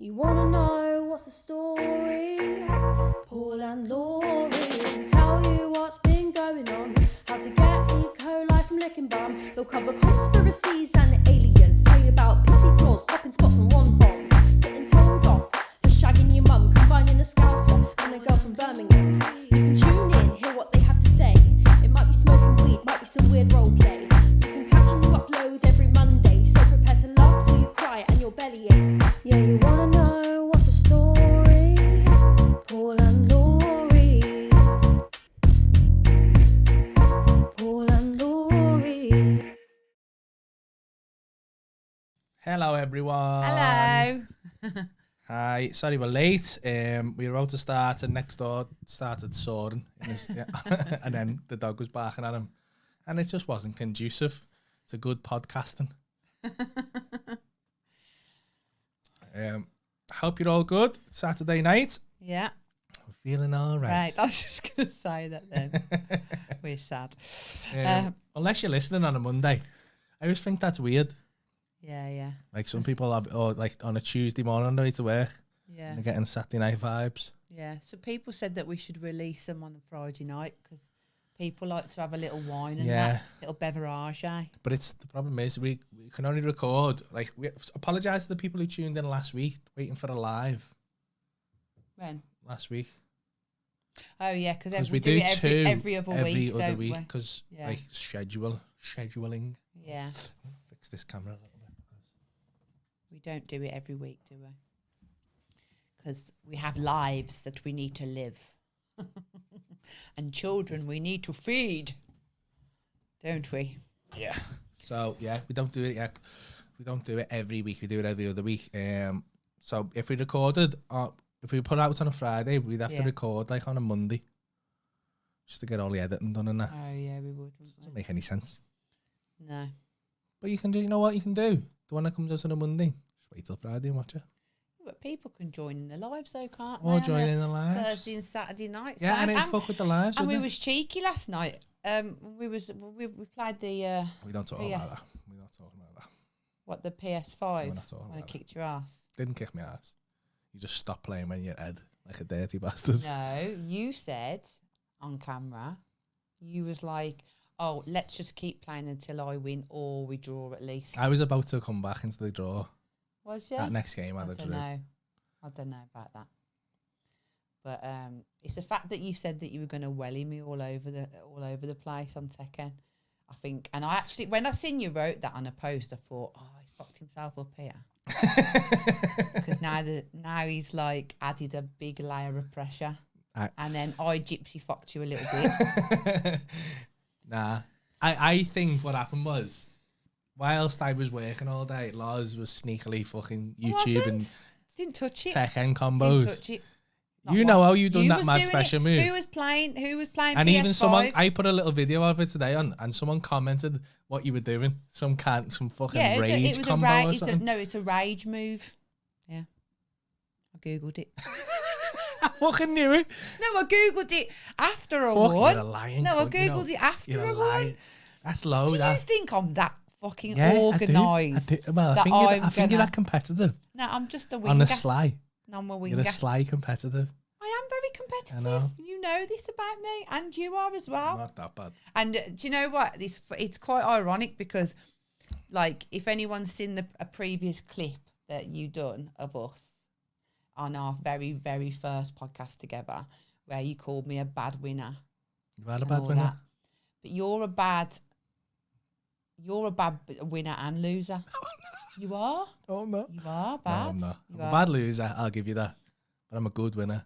You wanna know what's the story? Paul and Laurie can tell you what's been going on. How to get E. coli from licking bum. They'll cover conspiracies and aliens. Tell you about pissy floors, popping spots and one bombs. Getting told off for shagging your mum. Combining a scouser and a girl from Birmingham. You can tune in, hear what they have to say. It might be smoking weed, might be some weird role play. You can caption you upload every Monday. So prepare to laugh till you cry and your belly aches. Yeah, you wanna know what's the story? Paul and Laurie. Paul and Laurie. Hello, everyone. Hello. Hi. Sorry we're late. We were about to start and next door started soaring. And then the dog was barking at him. And it just wasn't conducive to good podcasting. Hope you're all good. Saturday night. Yeah. I'm feeling all right. Right. I was just going to say that then. We're sad. Unless you're listening on a Monday. I always think that's weird. Yeah. Like some people have, or like on a Tuesday morning on the way to work. Yeah. They're getting Saturday night vibes. Yeah. So people said that we should release them on a Friday night because people like to have a little wine and that little beverage. But the problem is we can only record. Like, we apologise to the people who tuned in last week, waiting for a live. When? Last week. Oh yeah, because we do it every other every week. other week because like scheduling. Yeah. Fix this camera a little bit. We don't do it every week, do we? Because we have lives that we need to live. And children we need to feed. Don't we? Yeah. So, yeah, we don't do it yet. We don't do it every week. We do it every other week. So, if we recorded, if we put out on a Friday, we'd have to record, like, on a Monday. Just to get all the editing done and that. Oh, yeah, we would. Doesn't make any sense. No. But you can do, you know what you can do? The one that comes out on a Monday, just wait till Friday and watch it. But people can join in the lives though, can't Or they? join in the lives. Thursday and Saturday nights. Yeah, and it'd fuck with the lives. And we was cheeky last night. We played the we don't talk about that. We're not talking about that. What, the PS5? No, we're not talking when I about kicked your ass. Didn't kick my ass. You just stopped playing when you're head like a dirty bastard. No, you said on camera, you was like, oh, let's just keep playing until I win or we draw at least. I was about to come back into the draw. Was you? That next game I drew. I don't know about that. But it's the fact that you said that you were going to welly me all over the place on Tekken. I think, and I actually, when I seen you wrote that on a post, I thought, oh, he's fucked himself up here. Because now he's like added a big layer of pressure, and then I gypsy fucked you a little bit. Nah, I think what happened was, whilst I was working all day, Lars was sneakily fucking YouTube and didn't touch it. Tekken combos. Didn't touch it. You know how you done that mad special move. Who was playing? And PS5? even someone, I put a little video of it today on, and someone commented what you were doing. Some fucking rage combo or something. It's a rage move. Yeah, I googled it. I fucking knew it. No, I googled it after a Fuck, won. you're a lying. No, I googled it after a won. That's low. Do that. you think I'm that fucking I organised? do. Well, I think you're that competitive. No, I'm just a winger. On a sly. No, I'm a winger. You're a sly competitive. I am very competitive. I know. You know this about me, and you are as well. Not that bad. And do you know what? It's quite ironic because, like, if anyone's seen a previous clip that you done of us on our very, very first podcast together, where you called me a bad winner. You are a bad winner. That. But you're a bad winner and loser. You are? Oh, no. You are bad. No, I'm not. I'm a bad loser, I'll give you that. But I'm a good winner.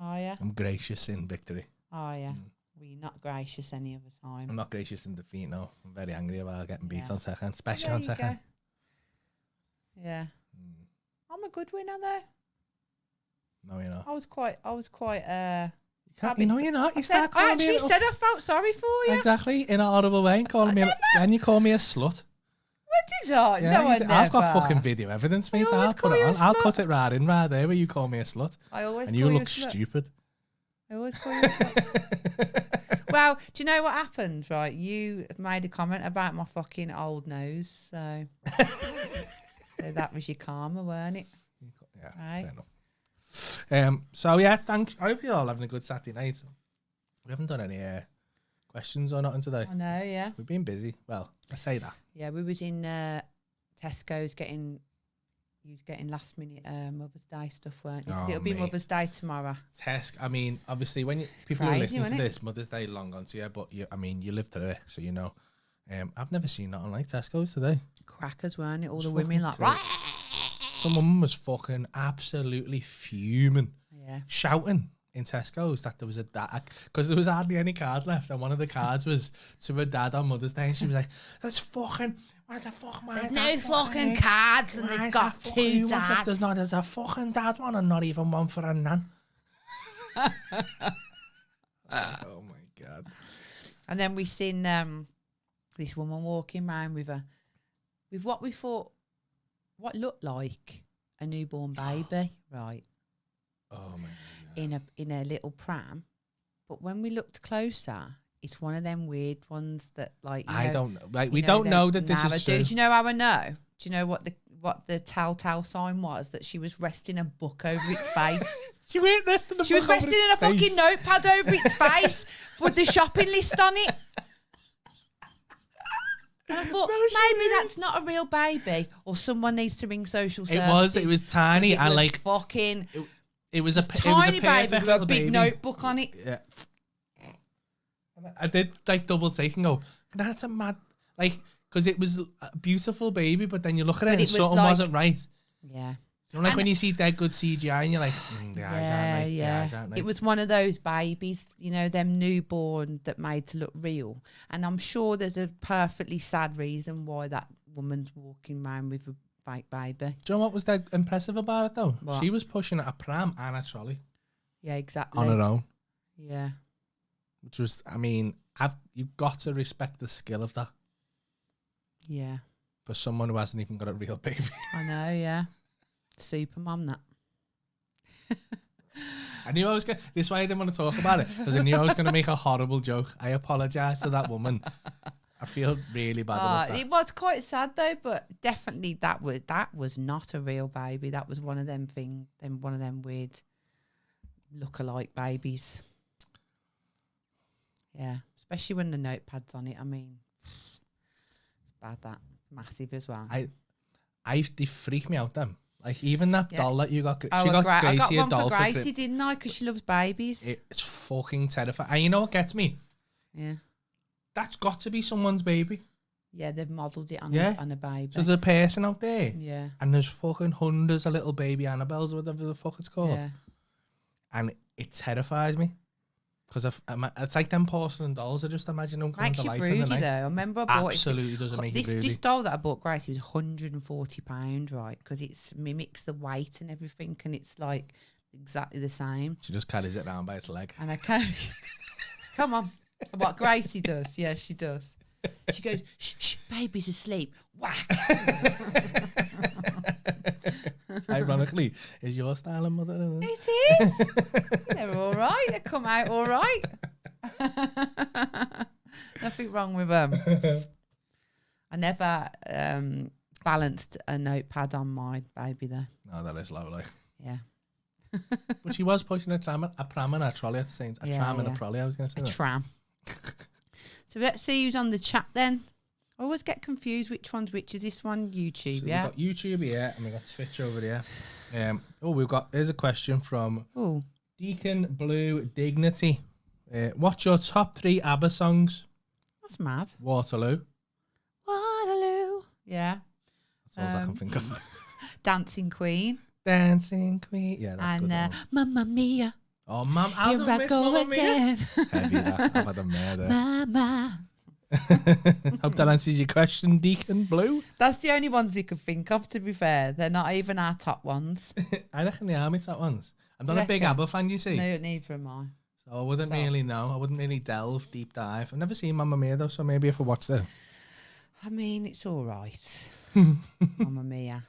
Oh, yeah? I'm gracious in victory. Oh, yeah. Well, you're not gracious any other time. I'm not gracious in defeat, no. I'm very angry about getting beat on Tekken, especially There on you Tekken. go. Yeah. I'm a good winner, though. No, you're not. I was quite You know you're not. You I actually said I felt sorry for you. Exactly, in a horrible way. And you call me a slut. What did I? Yeah, No, I never. I've got fucking video evidence, mate. I'll put it on. I'll cut it right in right there where you call me a slut. I always and call you you look a slut. stupid. I always call you a slut. Well, do you know what happened, right? You made a comment about my fucking old nose, so that was your karma, weren't it? Yeah. Yeah, Right. fair enough. So yeah, thanks. I hope you're all having a good Saturday night. We haven't done any questions or nothing today. I know, yeah. We've been busy. Well, I say that. Yeah, we was in Tesco's getting last minute Mother's Day stuff, weren't you? 'Cause Oh, it'll be mate. Mother's Day tomorrow. I mean, obviously, when people are crazy, listening to isn't it? this, Mother's Day long gone to you, but you lived through it, so you know. I've never seen nothing like Tesco's today. Crackers, weren't it? All It's the women like, fucking Some woman was fucking absolutely fuming, yeah. shouting in Tesco's that there was a dad, because there was hardly any card left, and one of the cards was to her dad on Mother's Day, and she was like, "That's fucking, what the fuck, man? There's no fucking cards, and it's got two dads. There's a fucking dad one, and not even one for a nan." Oh my god! And then we seen this woman walking around with what we thought, what looked like a newborn baby, right? Oh my god! In a little pram, but when we looked closer, it's one of them weird ones that, like, I don't know. Like, we don't know that this is true. Do you know how I know? Do you know what the telltale sign was? That she was resting a book over its face. She was resting a She was resting in a fucking notepad over its face with the shopping list on it. And I thought, maybe that's not a real baby, or someone needs to ring social services. It was tiny, and like fucking. It was a tiny baby perfect with a little big baby. notebook on it. Yeah. I did like double take and go, that's a mad, like, because it was a beautiful baby, but then you look at it and something wasn't right. Yeah. You know, like when you see dead good CGI and you're like, the eyes aren't right. Yeah. The eyes aren't right. It was one of those babies, you know, them newborn that made to look real. And I'm sure there's a perfectly sad reason why that woman's walking around with a fake baby. Do you know what was that impressive about it though? What? She was pushing a pram and a trolley. Yeah, exactly. On her own. Yeah. Which was, I mean, you've got to respect the skill of that. Yeah. For someone who hasn't even got a real baby. I know, yeah. Super mum, that. I knew I was going to, this is why I didn't want to talk about it, because I knew I was going to make a horrible joke. I apologise to that woman. I feel really bad about that. It was quite sad though, but definitely that was not a real baby. That was one of them one of them weird look-alike babies. Yeah, especially when the notepad's on it. I mean, bad, that massive as well. They freak me out, them. Like, even that doll that you got, she got I Gracie got a doll one for Gracie, didn't I? Because she loves babies. It's fucking terrifying. And you know what gets me? Yeah. That's got to be someone's baby. Yeah, they've modelled it on a baby. So there's a person out there. Yeah. And there's fucking hundreds of little baby Annabelles or whatever the fuck it's called. Yeah. And it terrifies me. Because it's like them porcelain dolls. I just imagine them coming to life in the Makes you night. broody though. I remember I bought Absolutely doesn't make you broody. This doll that I bought Gracie was £140, right? Because it mimics the weight and everything, and it's like exactly the same. She just carries it around by its leg. And I can't. Come on. What Gracie does. Yeah, she does. She goes, shh, baby's asleep. Whack. Ironically, is your style of mother? It is. They're all right. They come out all right. Nothing wrong with them. I never balanced a notepad on my baby though. No, that is lovely. Yeah. But she was pushing a pram and a trolley at the same time. A tram and a trolley, I was going to say. A tram. So let's see who's on the chat then. I always get confused which one's which. Is this one YouTube? So yeah. we've got YouTube here and we've got Switch over here. Here's a question from Deacon Blue Dignity. What's your top 3 ABBA songs? That's mad. Waterloo. Yeah. That's all I can think of. Dancing Queen. Dancing Queen. Yeah, that's good. And Mamma Mia. Oh, Mum, Here I go again. Heavy that. I've had a murder. Mama. Hope that answers your question, Deacon Blue. That's the only ones we could think of, to be fair. They're not even our top ones. I reckon they are my top ones. I'm not a big ABBA fan, you see. No, neither am I. So I wouldn't really know. I wouldn't really delve, deep dive. I've never seen Mamma Mia though, so maybe if I watch them. I mean, it's all right. Mamma Mia.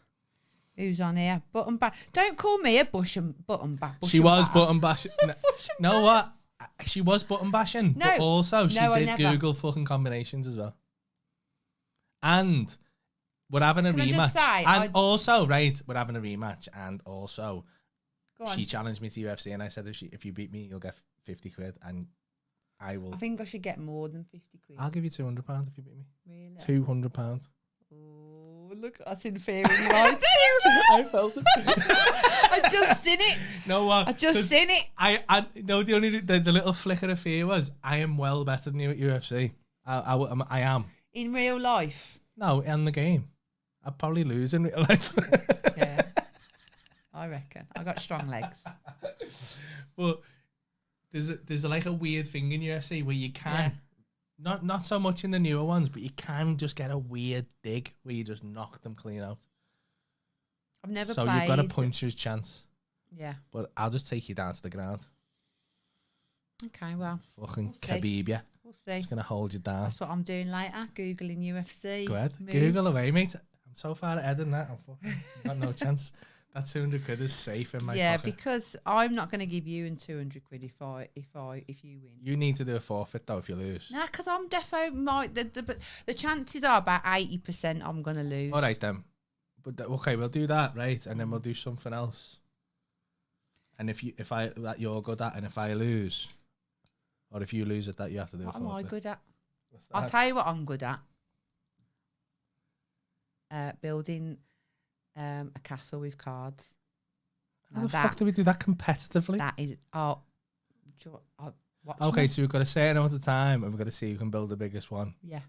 Who's on here? Button back. Don't call me a button back. She was button bashing. No, what? She was button bashing, but also she did Google fucking combinations as well. And we're having a Can I rematch. just say, and also, right, we're having a rematch. And also, Go on. she challenged me to UFC, and I said, if you beat me, you'll get 50 quid, and I will. I think I should get more than 50 quid. I'll give you £200 if you beat me. Really? £200. Oh, look, that's in fear in your eyes. I felt it. I just seen it. No, what? I just seen it. I no. The little flicker of fear was I am well better than you at UFC. I am. In real life. No, in the game, I'd probably lose in real life. Yeah, I reckon. I got strong legs. But there's like a weird thing in UFC where you can, not so much in the newer ones, but you can just get a weird dig where you just knock them clean out. I've never so played. you've got a puncher's chance. Yeah. But I'll just take you down to the ground. Okay, well. Fucking we'll Khabib, yeah. We'll see. Just going to hold you down. That's what I'm doing later. Googling UFC. Go ahead. moves. Google away, mate. I'm so far ahead in that. I've got no chance. That 200 quid is safe in my pocket. Because I'm not going to give you 200 quid if you win. You need to do a forfeit though if you lose. Nah, because I'm defo the chances are about 80% I'm going to lose. All right then. But okay, we'll do that, right? And then we'll do something else. And if that you're good at, and if I lose, or if you lose at that, you have to do What a am forfeit. I good at? What's that? I'll tell you what I'm good at. Building a castle with cards. How the fuck do we do that competitively? That is Okay, so we've got a certain amount of time, and we've got to see who can build the biggest one. Yeah.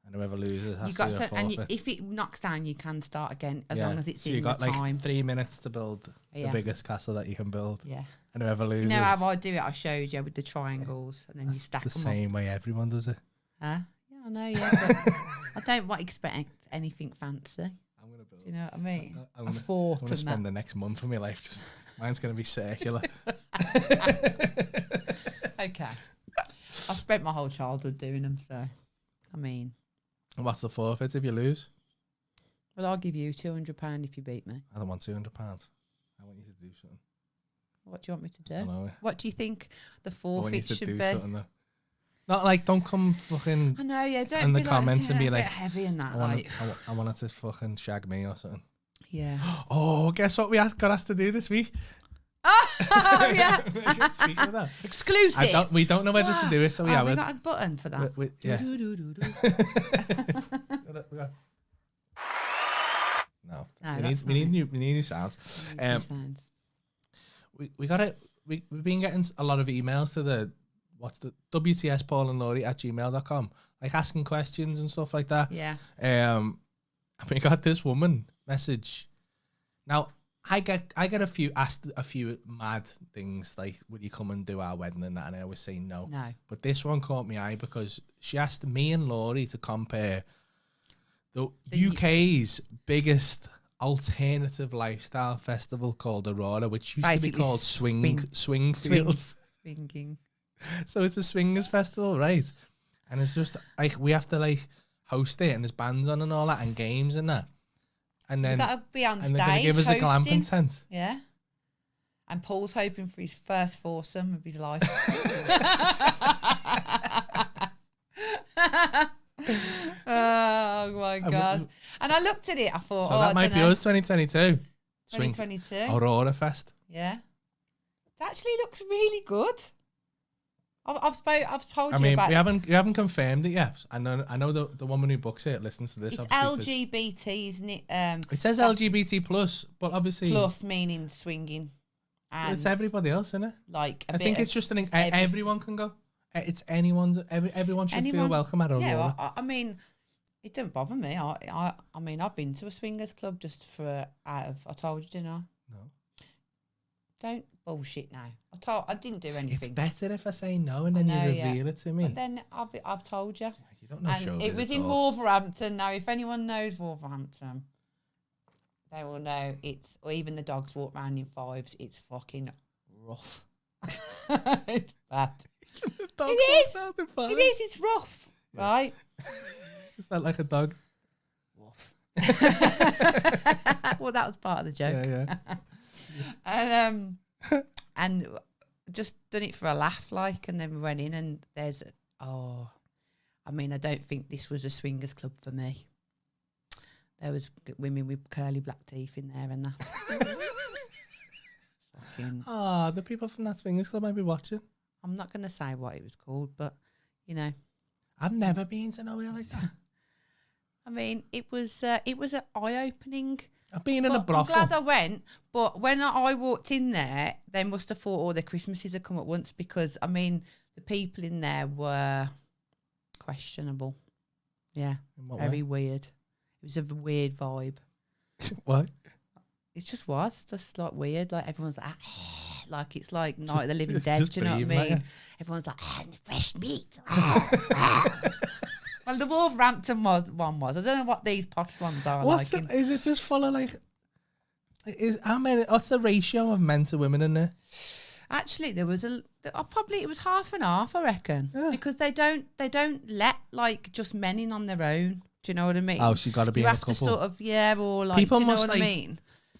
And whoever loses has You to got do a so, forfeit. and if it knocks down, you can start again as long as it's so in you got the like time. 3 minutes to build the Yeah. biggest castle that you can build. Yeah. And whoever loses. You know how I do it? I showed you with the triangles, and then you stack the them same way everyone does it. up. Huh? Yeah, I know. Yeah, but I don't expect anything fancy. I'm gonna build. Do you know what I mean? I'm a gonna, fort I'm gonna and spend that. the next month of my life just. Mine's gonna be circular. Okay. I spent my whole childhood doing them, so I mean. And what's the forfeit if you lose? Well, I'll give you £200 if you beat me. I don't want £200. I want you to do something. What do you want me to do? I know. What do you think the I want you forfeit to should do be? something though. Not like don't come fucking I know, yeah. Don't in the be comments and be a like, bit heavy in that. I want it to fucking shag me or something. Yeah. Oh, guess what we got asked to do this week? Oh, yeah. Speaking of that. Exclusive. We don't know whether to do it, so we have we it. got a button for that. Yeah. Do-do-do-do-do. No, No, we that's need not new sounds. Sounds. We got it. We've been getting a lot of emails to the WTSPaulandLaurie@gmail.com, like asking questions and stuff like that. Yeah. And we got this woman message. Now I get asked a few mad things like, would you come and do our wedding and that, and I always say no. No. But this one caught my eye because she asked me and Laurie to compare the UK's biggest alternative lifestyle festival called Aurora, which used to be called Swing Fields. Swinging. So it's a swingers festival, right? And it's just like we have to like host it, and there's bands on and all that, and games and that. And then You've got to be on and stage. they're going to give us a glamping tent. Yeah. And Paul's hoping for his first foursome of his life. Oh my God. And I looked at it, I thought, So that might be us 2022. 2022. Aurora Fest. Yeah. It actually looks really good. I've told I you mean, about we haven't confirmed it yet. I know the woman who books it listens to this. it's obviously, LGBT, isn't it? it says LGBT plus, but obviously Plus meaning swinging. And it's everybody else, isn't it? like I think it's just an everyone can go. It's anyone's. Everyone should feel welcome at Aurora. Yeah, I mean, it don't bother me. I mean, I've been to a swingers club just for I told you, didn't I? No. Don't bullshit now. I didn't do anything. It's better if I say no and then you reveal it to me. But then I've told you. You don't know And showbiz it was at in all. Wolverhampton. Now, if anyone knows Wolverhampton, they will know or even the dogs walk around in fives. It's fucking rough. It's bad. It is. It is. It's rough, right? Is that like a dog? Well, that was part of the joke. Yeah. And just done it for a laugh, like, and then we went in, and I mean, I don't think this was a swingers club for me. There was women with curly black teeth in there and that. Fucking, Oh, the people from that swingers club might be watching. I'm not going to say what it was called, but, you know. I've never been to nowhere like that. I mean, it was an eye-opening. I've been in a I'm brothel. glad I went, but when I walked in there, they must have thought all their Christmases had come at once because, I mean, the people in there were questionable. Yeah, very weird. It was a weird vibe. What? It just was, just like weird. Like everyone's like, like it's like Night of the Living Dead. Do you know what I mean? Like Everyone's like, fresh meat. Well, the Wolverhampton one was. I don't know what these posh ones are like. Is it just full of like? How many? What's the ratio of men to women in there? Actually, there was probably it was half and half, I reckon, because they don't let like just men in on their own. Do you know what I mean? Oh, so you got to be in a couple. You have to sort of or like. People do you know must what I mean?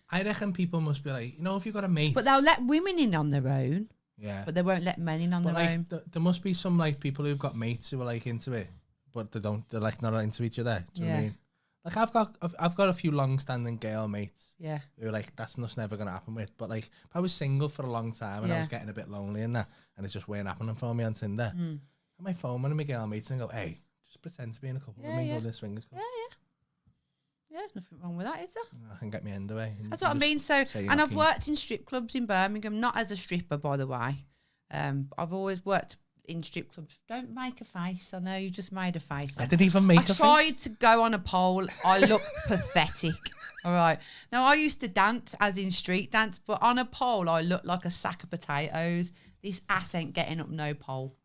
I reckon people must be like, if you got a mate. But they'll let women in on their own. Yeah. But they won't let men in on their own. There must be some like people who've got mates who are like into it, but they don't. They're like not into each other. Do you know what I mean? Like I've got a few long-standing girl mates. Yeah. Who are like that's just never gonna happen with. But like if I was single for a long time and I was getting a bit lonely and that, and it just weren't happening for me on Tinder, I might phone one of my girl mates and go, "Hey, just pretend to be in a couple with me, go to this swingers club." Yeah, there's nothing wrong with that, is there? I can get my end away. That's what I mean. So, and I've worked in strip clubs in Birmingham, not as a stripper, by the way. I've always worked in strip clubs. Don't make a face. I know you just made a face. I didn't even make a face. I tried to go on a pole. I look pathetic. All right. Now, I used to dance, as in street dance, but on a pole, I look like a sack of potatoes. This ass ain't getting up no pole.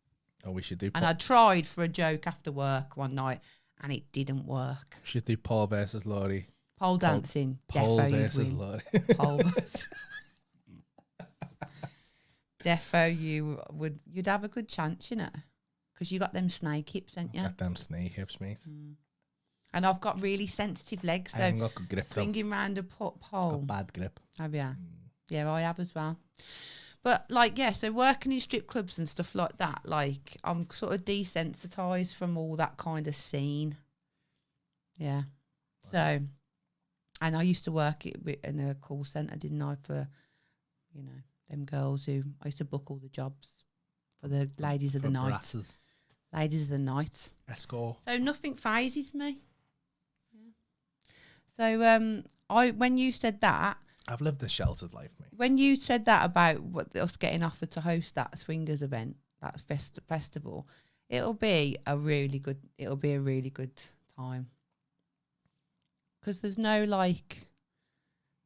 Oh, we should do. And I tried for a joke after work one night, and it didn't work. We should do Paul versus Laurie. Pole dancing. Paul versus Laurie. Pole versus. Defo, you'd have a good chance, you know, because you got them snake hips, ain't you? Got them snake hips, mate. And I've got really sensitive legs, so I haven't got good grip, swinging round a pole. Got bad grip. Have you? Yeah, I have as well. But like, so working in strip clubs and stuff like that, like I'm sort of desensitized from all that kind of scene. Yeah. So, and I used to work in a call centre, didn't I, for, them girls who I used to book all the jobs for the ladies of the night. Brasses. Ladies of the night. Escort. So nothing phases me. Yeah. So when you said that, I've lived a sheltered life, mate. when you said that about us getting offered to host that swingers event, that festival, it'll be a really good time. Because there's no like.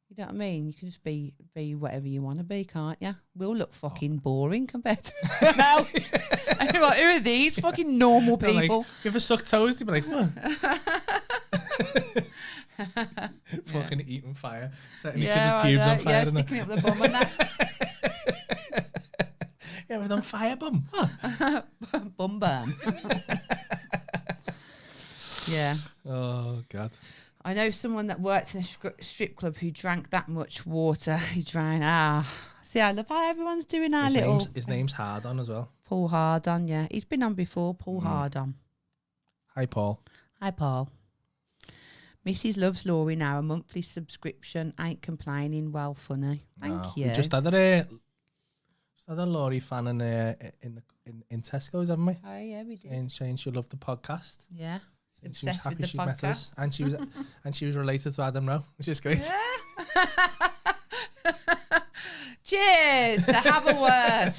You know what I mean? You can just be whatever you want to be, can't you? We'll look fucking boring compared to everyone else. And you're like, who are these fucking normal people? Like, you ever suck toes? You'd be like, what? Fucking eating fire. Setting each other's pubes on fire. Yeah, sticking it up the bum and that. You ever done fire bum? What? Bum burn. Yeah. Oh, God. I know someone that worked in a strip club who drank that much water. He drank. See, I love how everyone's doing our His name's Hardon as well. Paul Hardon, yeah. He's been on before, Paul Hardon. Hi, Paul. Hi, Paul. Mrs. loves Laurie now. A monthly subscription. Ain't complaining. Well, funny. Thank you. We just had a Laurie fan in Tesco's, haven't we? Oh, yeah, we did. Saying she loved the podcast. Yeah. She was happy with the she met us, and she was related to Adam Rowe, which is great. Yeah. Cheers. Have a word.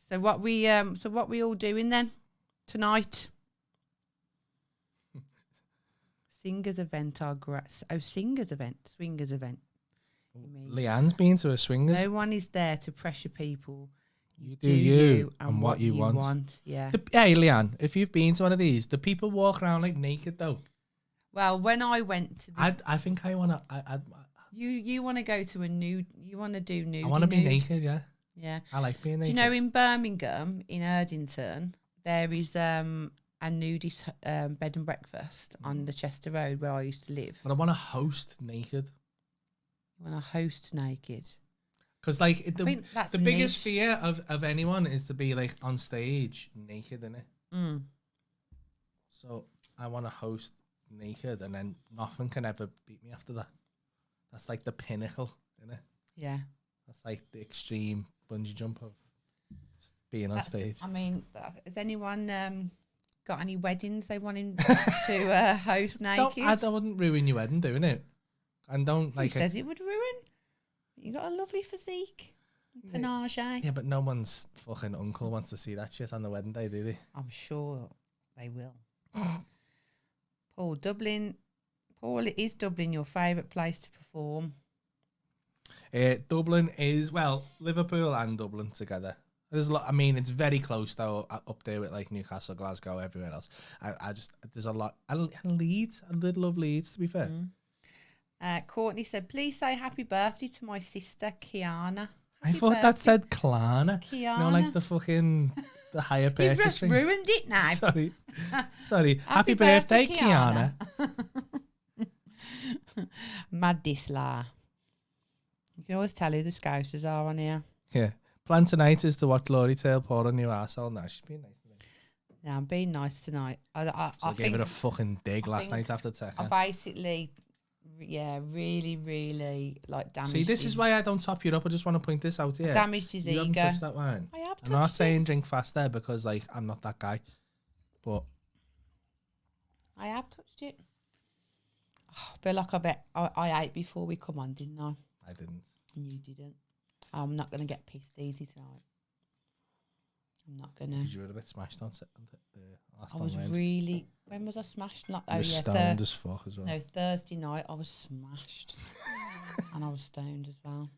So what we all doing then tonight? Swingers event. Swingers event. Leanne's been to a swingers. No one is there to pressure people. You do you and what you want. Yeah. Hey, Leanne, if you've been to one of these, do people walk around like naked though? Well, when I went to I think I want to... You want to go to a nude... You want to do nude. I want to be naked, yeah. Yeah. I like being naked. Do you know in Birmingham, in Erdington, there is a nudist bed and breakfast on the Chester Road where I used to live. But I want to host naked. You want to host naked? Because like the biggest niche. fear of anyone is to be like on stage naked, innit? So I want to host naked, and then nothing can ever beat me after that. That's like the pinnacle, isn't it? Yeah. That's like the extreme bungee jump of being on stage. I mean, has anyone got any weddings they want him to host naked? I wouldn't ruin your wedding doing it. And don't like. Who says it would ruin? You got a lovely physique. Panache. Yeah, but no one's fucking uncle wants to see that shit on the wedding day, do they? I'm sure they will. Paul, is Dublin your favourite place to perform? Dublin is, well, Liverpool and Dublin together. There's a lot. I mean, it's very close though, up there with like Newcastle, Glasgow, everywhere else. I just, there's a lot. And Leeds, I did love Leeds, to be fair. Courtney said, please say happy birthday to my sister, Kiana. I thought that said Klarna. Kiana. You know, like the fucking, the higher purchase You've just thing. ruined it now. Sorry. Happy birthday, Kiana. Mad Disla. You can always tell who the Scousers are on here. Yeah. Plan tonight is to watch Glory Tail pour on your arsehole. Nah, she's being nice today. Yeah, I'm being nice tonight. I gave her a fucking dig last night after Tekken. I basically, really like damaged. See, this is why I don't top you up. I just want to point this out here. Damaged his ego. Touched that wine. I have touched I'm not saying drink faster because like I'm not that guy, but I have touched it. Oh, I feel like I ate before we come on, didn't I? I didn't. And you didn't. I'm not going to get pissed easy tonight. I'm not going to. Because you were a bit smashed on last I was time. really. When was I smashed? Not, you were stoned as fuck as well. No, Thursday night I was smashed. And I was stoned as well.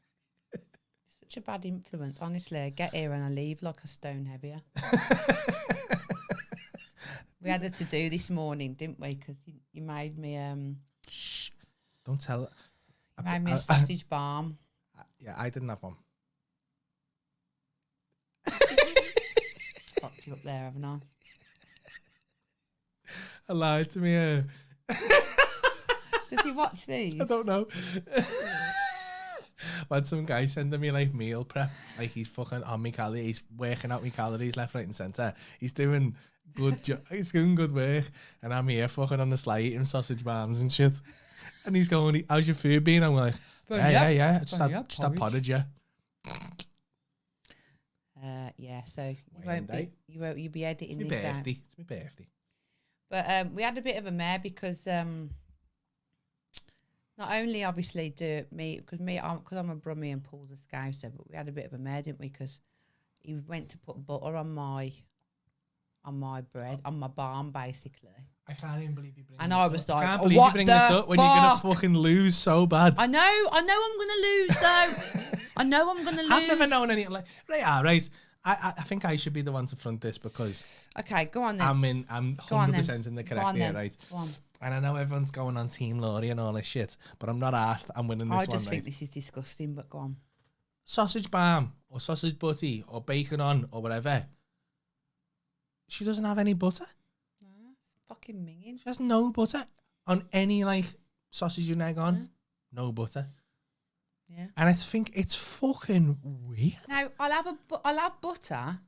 Such a bad influence. Honestly, I get here and I leave like a stone heavier. We had it to do this morning, didn't we? Because you made me... Shh. Don't tell it. You made me a sausage balm. Yeah, I didn't have one. Fucked you up there, haven't I? I lied to me. Does he watch these? I don't know. When some guy sending me like meal prep, like he's fucking on me calories, he's working out me calories left, right, and centre. He's doing he's doing good work, and I'm here fucking on the sly eating sausage balms and shit. And he's going, "How's your food been?" I'm like, "Yeah. Just had porridge, yeah." Yeah. So you'll be editing it's this out. It's my birthday. But we had a bit of a mare because not only obviously because I'm a Brummie and Paul's a Scouser, but we had a bit of a mare, didn't we? Because he went to put butter on my bread, on my balm, basically. I can't even believe you bring and this I up. was I like, can't believe what you bring the this up when you're going to fucking lose so bad. I know I'm going to lose, though. I know I'm going to lose. I've never known any... Like, right. I think I should be the one to front this because... Okay, go on then. I'm 100% in the correct here, right? Go on. And I know everyone's going on Team Laurie and all this shit, but I'm not asked. I'm winning this one, I just think right? this is disgusting, but go on. Sausage balm or sausage butty or bacon on or whatever. She doesn't have any butter. Nah, it's fucking minging. She has no butter on any like sausage and egg on. No butter. Yeah. And I think it's fucking weird. Now I'll have butter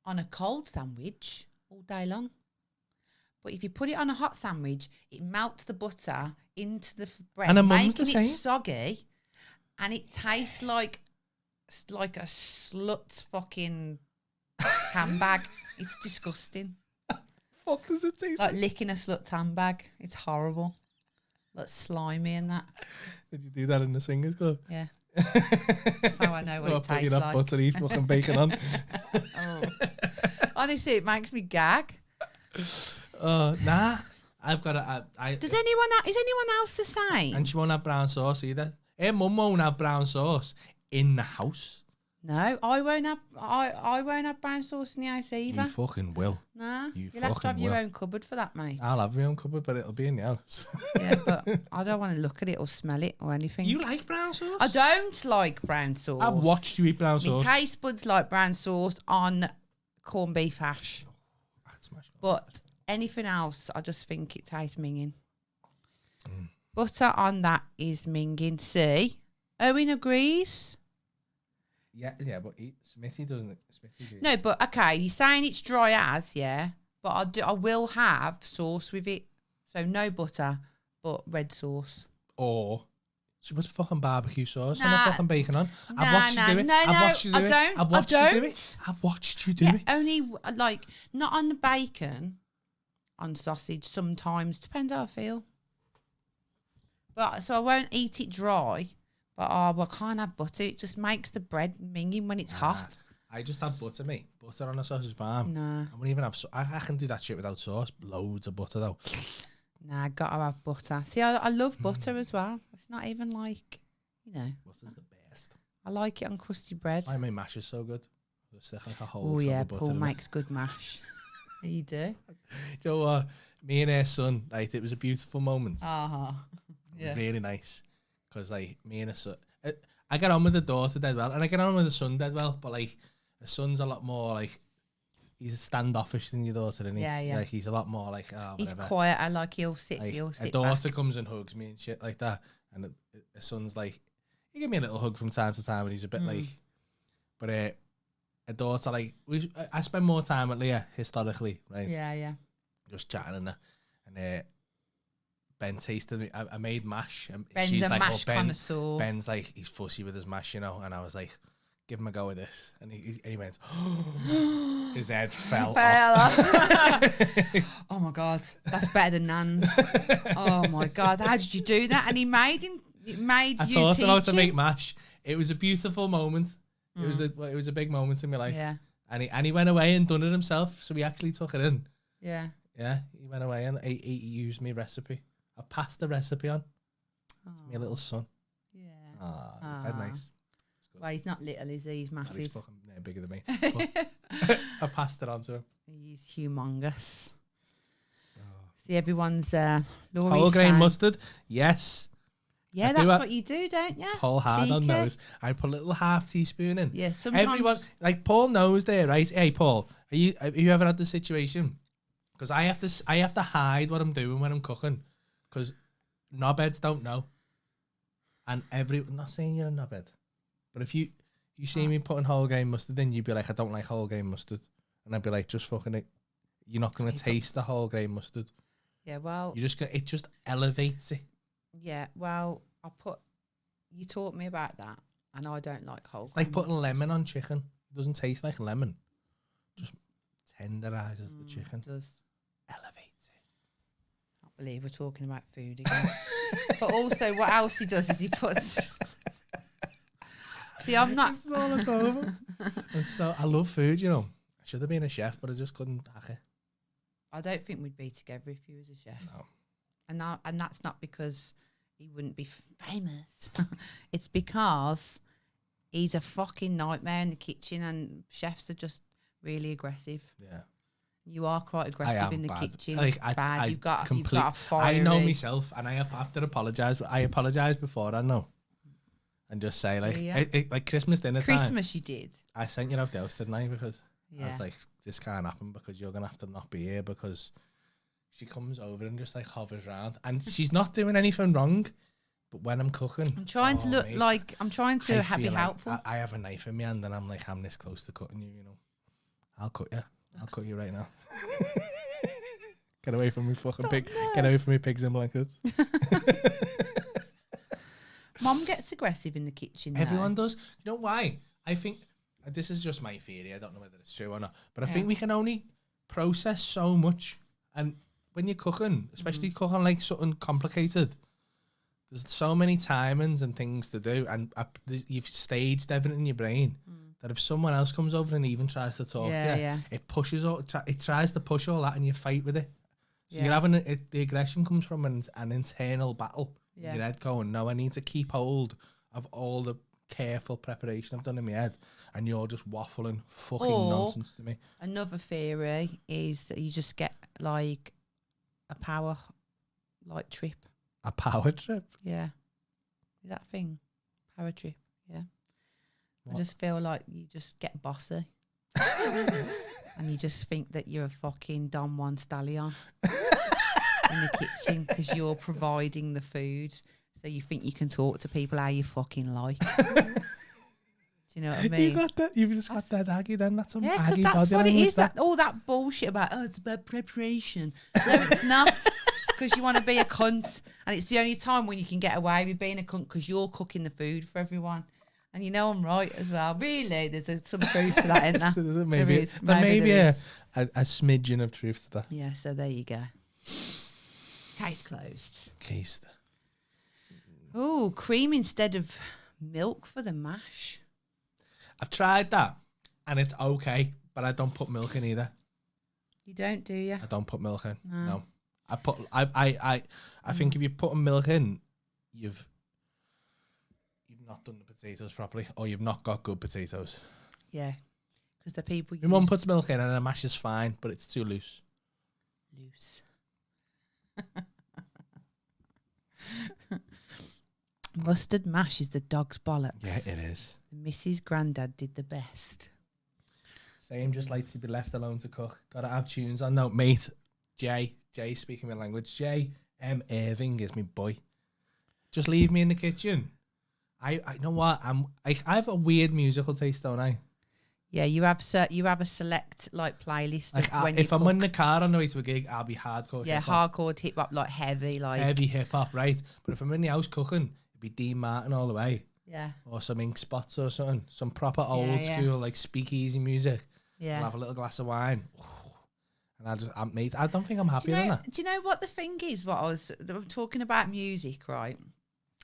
on a cold sandwich all day long. But if you put it on a hot sandwich, it melts the butter into the bread, and mum's making the same. it soggy, and it tastes like a slut's fucking handbag. It's disgusting. Fuck does it taste like licking a slut's handbag. It's horrible. Like slimy and that. Did you do that in the swingers club? Yeah. That's how I know what it tastes like. Buttery fucking bacon on. Oh. Honestly, it makes me gag. Nah. I've got is anyone else the same? And she won't have brown sauce either. Her mum won't have brown sauce in the house. No, I won't have brown sauce in the house either. You fucking will. Nah, you'll have to have your own cupboard for that, mate. I'll have my own cupboard, but it'll be in the house. Yeah, but I don't want to look at it or smell it or anything. You like brown sauce? I don't like brown sauce. I've watched you eat brown sauce. My taste buds like brown sauce on corned beef hash. But anything else, I just think it tastes minging. Butter on that is minging. See? Owen agrees. Yeah, but Smithy doesn't. No, but okay, you're saying it's dry as, yeah, But I will have sauce with it. So no butter, but red sauce. Or she puts fucking barbecue sauce on Nah. the fucking bacon on. Nah, I've watched you do it. no, I've watched you do I it. don't. I've watched I you do don't. it. I've watched you do Yeah, it. only like not on the bacon, on sausage. Sometimes depends how I feel. But so I won't eat it dry. But I can't have butter. It just makes the bread minging when it's hot. I just have butter, mate. Butter on a sausage palm. Nah, I won't even have. I can do that shit without sauce. Loads of butter though. nah, gotta have butter. See, I love butter as well. It's not even like, you know. Butter's the best. I like it on crusty bread. Why my mash is so good. Just like a whole. Oh yeah, butter Paul in it. makes good mash. You do. Do you know what? Me and her son, right? It was a beautiful moment. Uh-huh. It was really nice because like me and her son, I get on with the daughter dead well, and I get on with the son dead well. But like the son's a lot more like he's standoffish than your daughter, isn't he? Yeah, yeah. Like he's a lot more like He's whatever. quiet. I like he'll sit. Like, He'll a sit daughter back. comes and hugs me and shit like that, and the son's like, he give me a little hug from time to time, and he's a bit like, but a daughter like I spend more time with Leah historically, right? Yeah, yeah. Just chatting and that, and Ben tasted me. I made mash, and Ben's she's a like, mash Ben, connoisseur. Ben's like he's fussy with his mash, you know, and I was like, give him a go with this, and he went, his head fell off. Oh my god, that's better than Nan's. Oh my god, how did you do that? And he made him. I taught him how to make mash. It was a beautiful moment. It was a big moment in my life. Yeah, And he went away and done it himself. So we actually took it in. yeah. Yeah, he went away and he used my recipe. I passed the recipe on Oh, to my little son. yeah. It's that nice. Well, he's not little, is he? He's He's massive. fucking bigger than me. I passed it on to him. He's humongous. Oh. See, everyone's Laurie's Whole grain saying- mustard, yes. Yeah, I that's do what you do, don't you? Paul hard on Cheeky. those. I put a little half teaspoon in. Yeah, sometimes. Everyone, like Paul knows there, right? Hey, Paul, have you ever had the situation? Because I have to hide what I'm doing when I'm cooking, because knobheads don't know. And I'm not saying you're a knobhead, but if you see me putting whole grain mustard in, you'd be like, I don't like whole grain mustard, and I'd be like, just fucking it. You're not gonna taste the whole grain mustard. Yeah, well. It just elevates it. Yeah, well, you taught me about that, and I don't like whole. It's like putting lemon on chicken. It doesn't taste like lemon. Just tenderizes the chicken. It does. Elevates it. I can't believe we're talking about food again. But also, what else he does is he puts. See, I'm not. It's all it's over. So I love food, you know. I should have been a chef, but I just couldn't hack it. I don't think we'd be together if you was a chef. No. And that's not because he wouldn't be famous. It's because he's a fucking nightmare in the kitchen, and chefs are just really aggressive. Yeah. You are quite aggressive in the kitchen. Like, bad. You've got a fire. I know myself, and I have to apologise. But I apologise before I know, and just say like, Yeah. like Christmas dinner time. Christmas, you did. I sent you out the house, didn't I? Because I Yeah. was like, this can't happen because you're gonna have to not be here, because she comes over and just like hovers around, and she's not doing anything wrong. But when I'm cooking, I'm trying to look mate, like I'm trying to I be feel like helpful. I have a knife in my hand, and I'm like, I'm this close to cutting you. You know, I'll cut you. I'll cut you right now. Get away from me, fucking pig. no. Get away from me, pigs and blankets. Mom gets aggressive in the kitchen. Everyone does. You know why? I think this is just my theory. I don't know whether it's true or not, but I think we can only process so much. And when you're cooking, especially cooking like something complicated, there's so many timings and things to do, and you've staged everything in your brain that if someone else comes over and even tries to talk to you, it pushes all. It tries to push all that, and you fight with it. So you're having the aggression comes from an internal battle. Yeah. Your head going, no, I need to keep hold of all the careful preparation I've done in my head, and you're just waffling fucking nonsense to me. Another theory is that you just get like a power trip. A power trip? Yeah. Is that a thing? Power trip. Yeah. What? I just feel like you just get bossy. And you just think that you're a fucking Don Juan Stallion in the kitchen because you're providing the food. So you think you can talk to people how you fucking like. Do you know what I mean? You've just got that Aggie then. That's some Yeah, because Aggie that's body what it language, is. That all that bullshit about it's about preparation. No, it's not. Because you want to be a cunt, and it's the only time when you can get away with being a cunt because you're cooking the food for everyone, and you know I'm right as well. Really, there's some truth to that, isn't there? Maybe there is. a smidgen of truth to that. Yeah. So there you go. Case closed. Cased. Oh, cream instead of milk for the mash. I've tried that, and it's okay, but I don't put milk in either. You don't, do you? I don't put milk in. No. I think if you put milk in, you've not done the potatoes properly, or you've not got good potatoes. Yeah, because the people. My mum puts milk in, and the mash is fine, but it's too loose. Mustard mash is the dog's bollocks. Yeah, it is. Mrs. Grandad did the best. Same, just like to be left alone to cook. Gotta have tunes on. No, mate. Jay speaking my language. J M Irving is my boy. Just leave me in the kitchen. I know what I have a weird musical taste, don't I? Yeah, you have a select like playlist. Like of when if you I'm cook. in the car on the way to a gig, I'll be hardcore. Yeah, hip-hop. hardcore hip hop, like heavy hip hop, right? But if I'm in the house cooking, it'd be Dean Martin all the way. Yeah. Or some Ink Spots or something. Some proper old school like speakeasy music. Yeah. I'll have a little glass of wine. And I don't think I'm happier than that. Do you know what the thing is? I'm talking about music, right?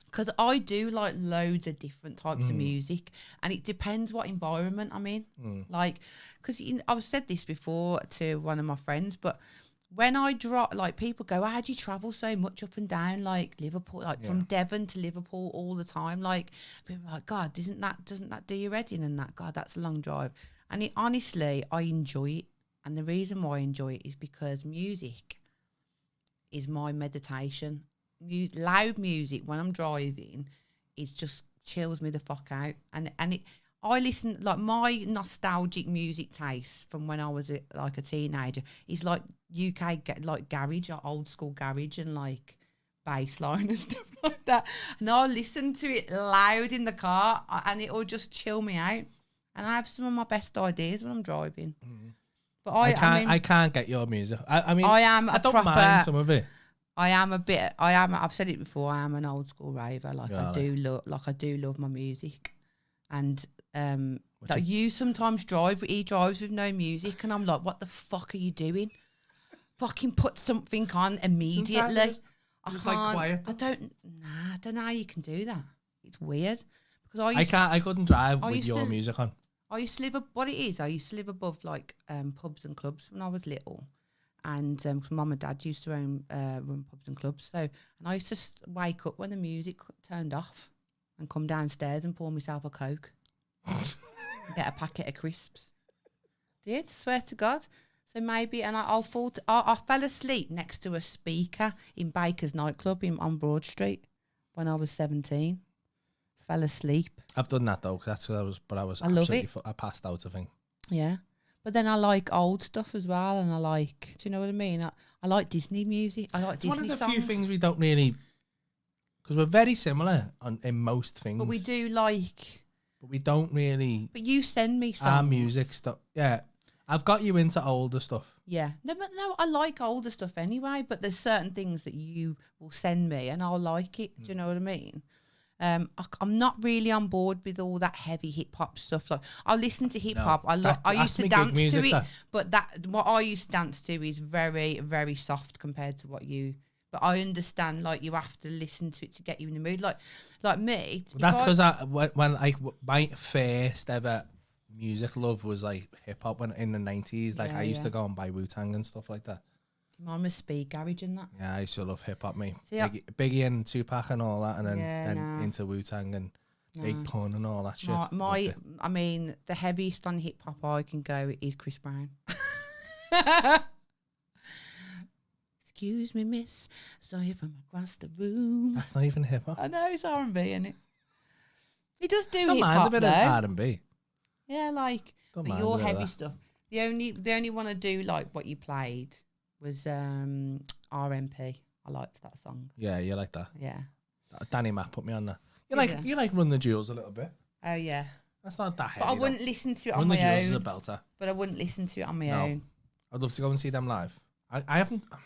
Because I do like loads of different types of music, and it depends what environment I'm in. Like, because I've said this before to one of my friends, but when I drop, like people go, "How do you travel so much up and down, like Liverpool, like from Devon to Liverpool all the time?" Like people are like, "God, doesn't that do you Reading and that? God, that's a long drive." And honestly, I enjoy it, and the reason why I enjoy it is because music is my meditation. Loud music when I'm driving, it just chills me the fuck out. And I listen, like my nostalgic music taste from when I was a teenager is like UK like garage or old school garage and like bass line and stuff like that. And I'll listen to it loud in the car and it'll just chill me out. And I have some of my best ideas when I'm driving. But I can't get your music. I don't mind some of it. I've said it before, I am an old school raver. I do love my music. And you sometimes he drives with no music and I'm like, what the fuck are you doing? Fucking put something on immediately. I can't, like quiet. I don't know how you can do that. It's weird. Because I couldn't drive with your music on. I used to live above like pubs and clubs when I was little. And cause Mum and Dad used to run pubs and clubs. And I used to wake up when the music turned off and come downstairs and pour myself a Coke. Get a packet of crisps. Did, swear to God. So maybe, and I fell asleep next to a speaker in Baker's nightclub on Broad Street when I was 17. Fell asleep. I've done that though, that's what I was I love it. I passed out, I think. Yeah. But then I like old stuff as well, and do you know what I mean? I like Disney music. I like Disney songs. It's one of the few things we don't really, because we're very similar in most things. But we do like. But we don't really. But you send me songs. Our music stuff, yeah. I've got you into older stuff. Yeah, no, I like older stuff anyway. But there's certain things that you will send me, and I'll like it. Do you know what I mean? I'm not really on board with all that heavy hip hop stuff. Like I listen to hip hop. I used to dance to it, but what I used to dance to is very, very soft compared to what you. But I understand, like you have to listen to it to get you in the mood. Like me. That's because when my first ever music love was like hip hop when in the 90s. Like I used to go and buy Wu-Tang and stuff like that. Mine was speed garage and that. Yeah, I used to love hip hop, mate. Biggie and Tupac and all that, and then into Wu-Tang and Big Pun and all that shit. I mean, the heaviest on hip hop I can go is Chris Brown. Excuse me, miss. Sorry from across the room. That's not even hip hop. I know it's R&B, isn't it? He does do hip hop. Don't mind a bit of R&B. Yeah, like but your heavy stuff. The only one I do like what you played was RMP. I liked that song. Yeah, you like that. Yeah. Danny Matt put me on that. You like Run the Jewels a little bit. Oh yeah. That's not that heavy. But I wouldn't listen to it on Run my the Jewels is a own. belter. But I wouldn't listen to it on my No. own. I'd love to go and see them live. I haven't. I'm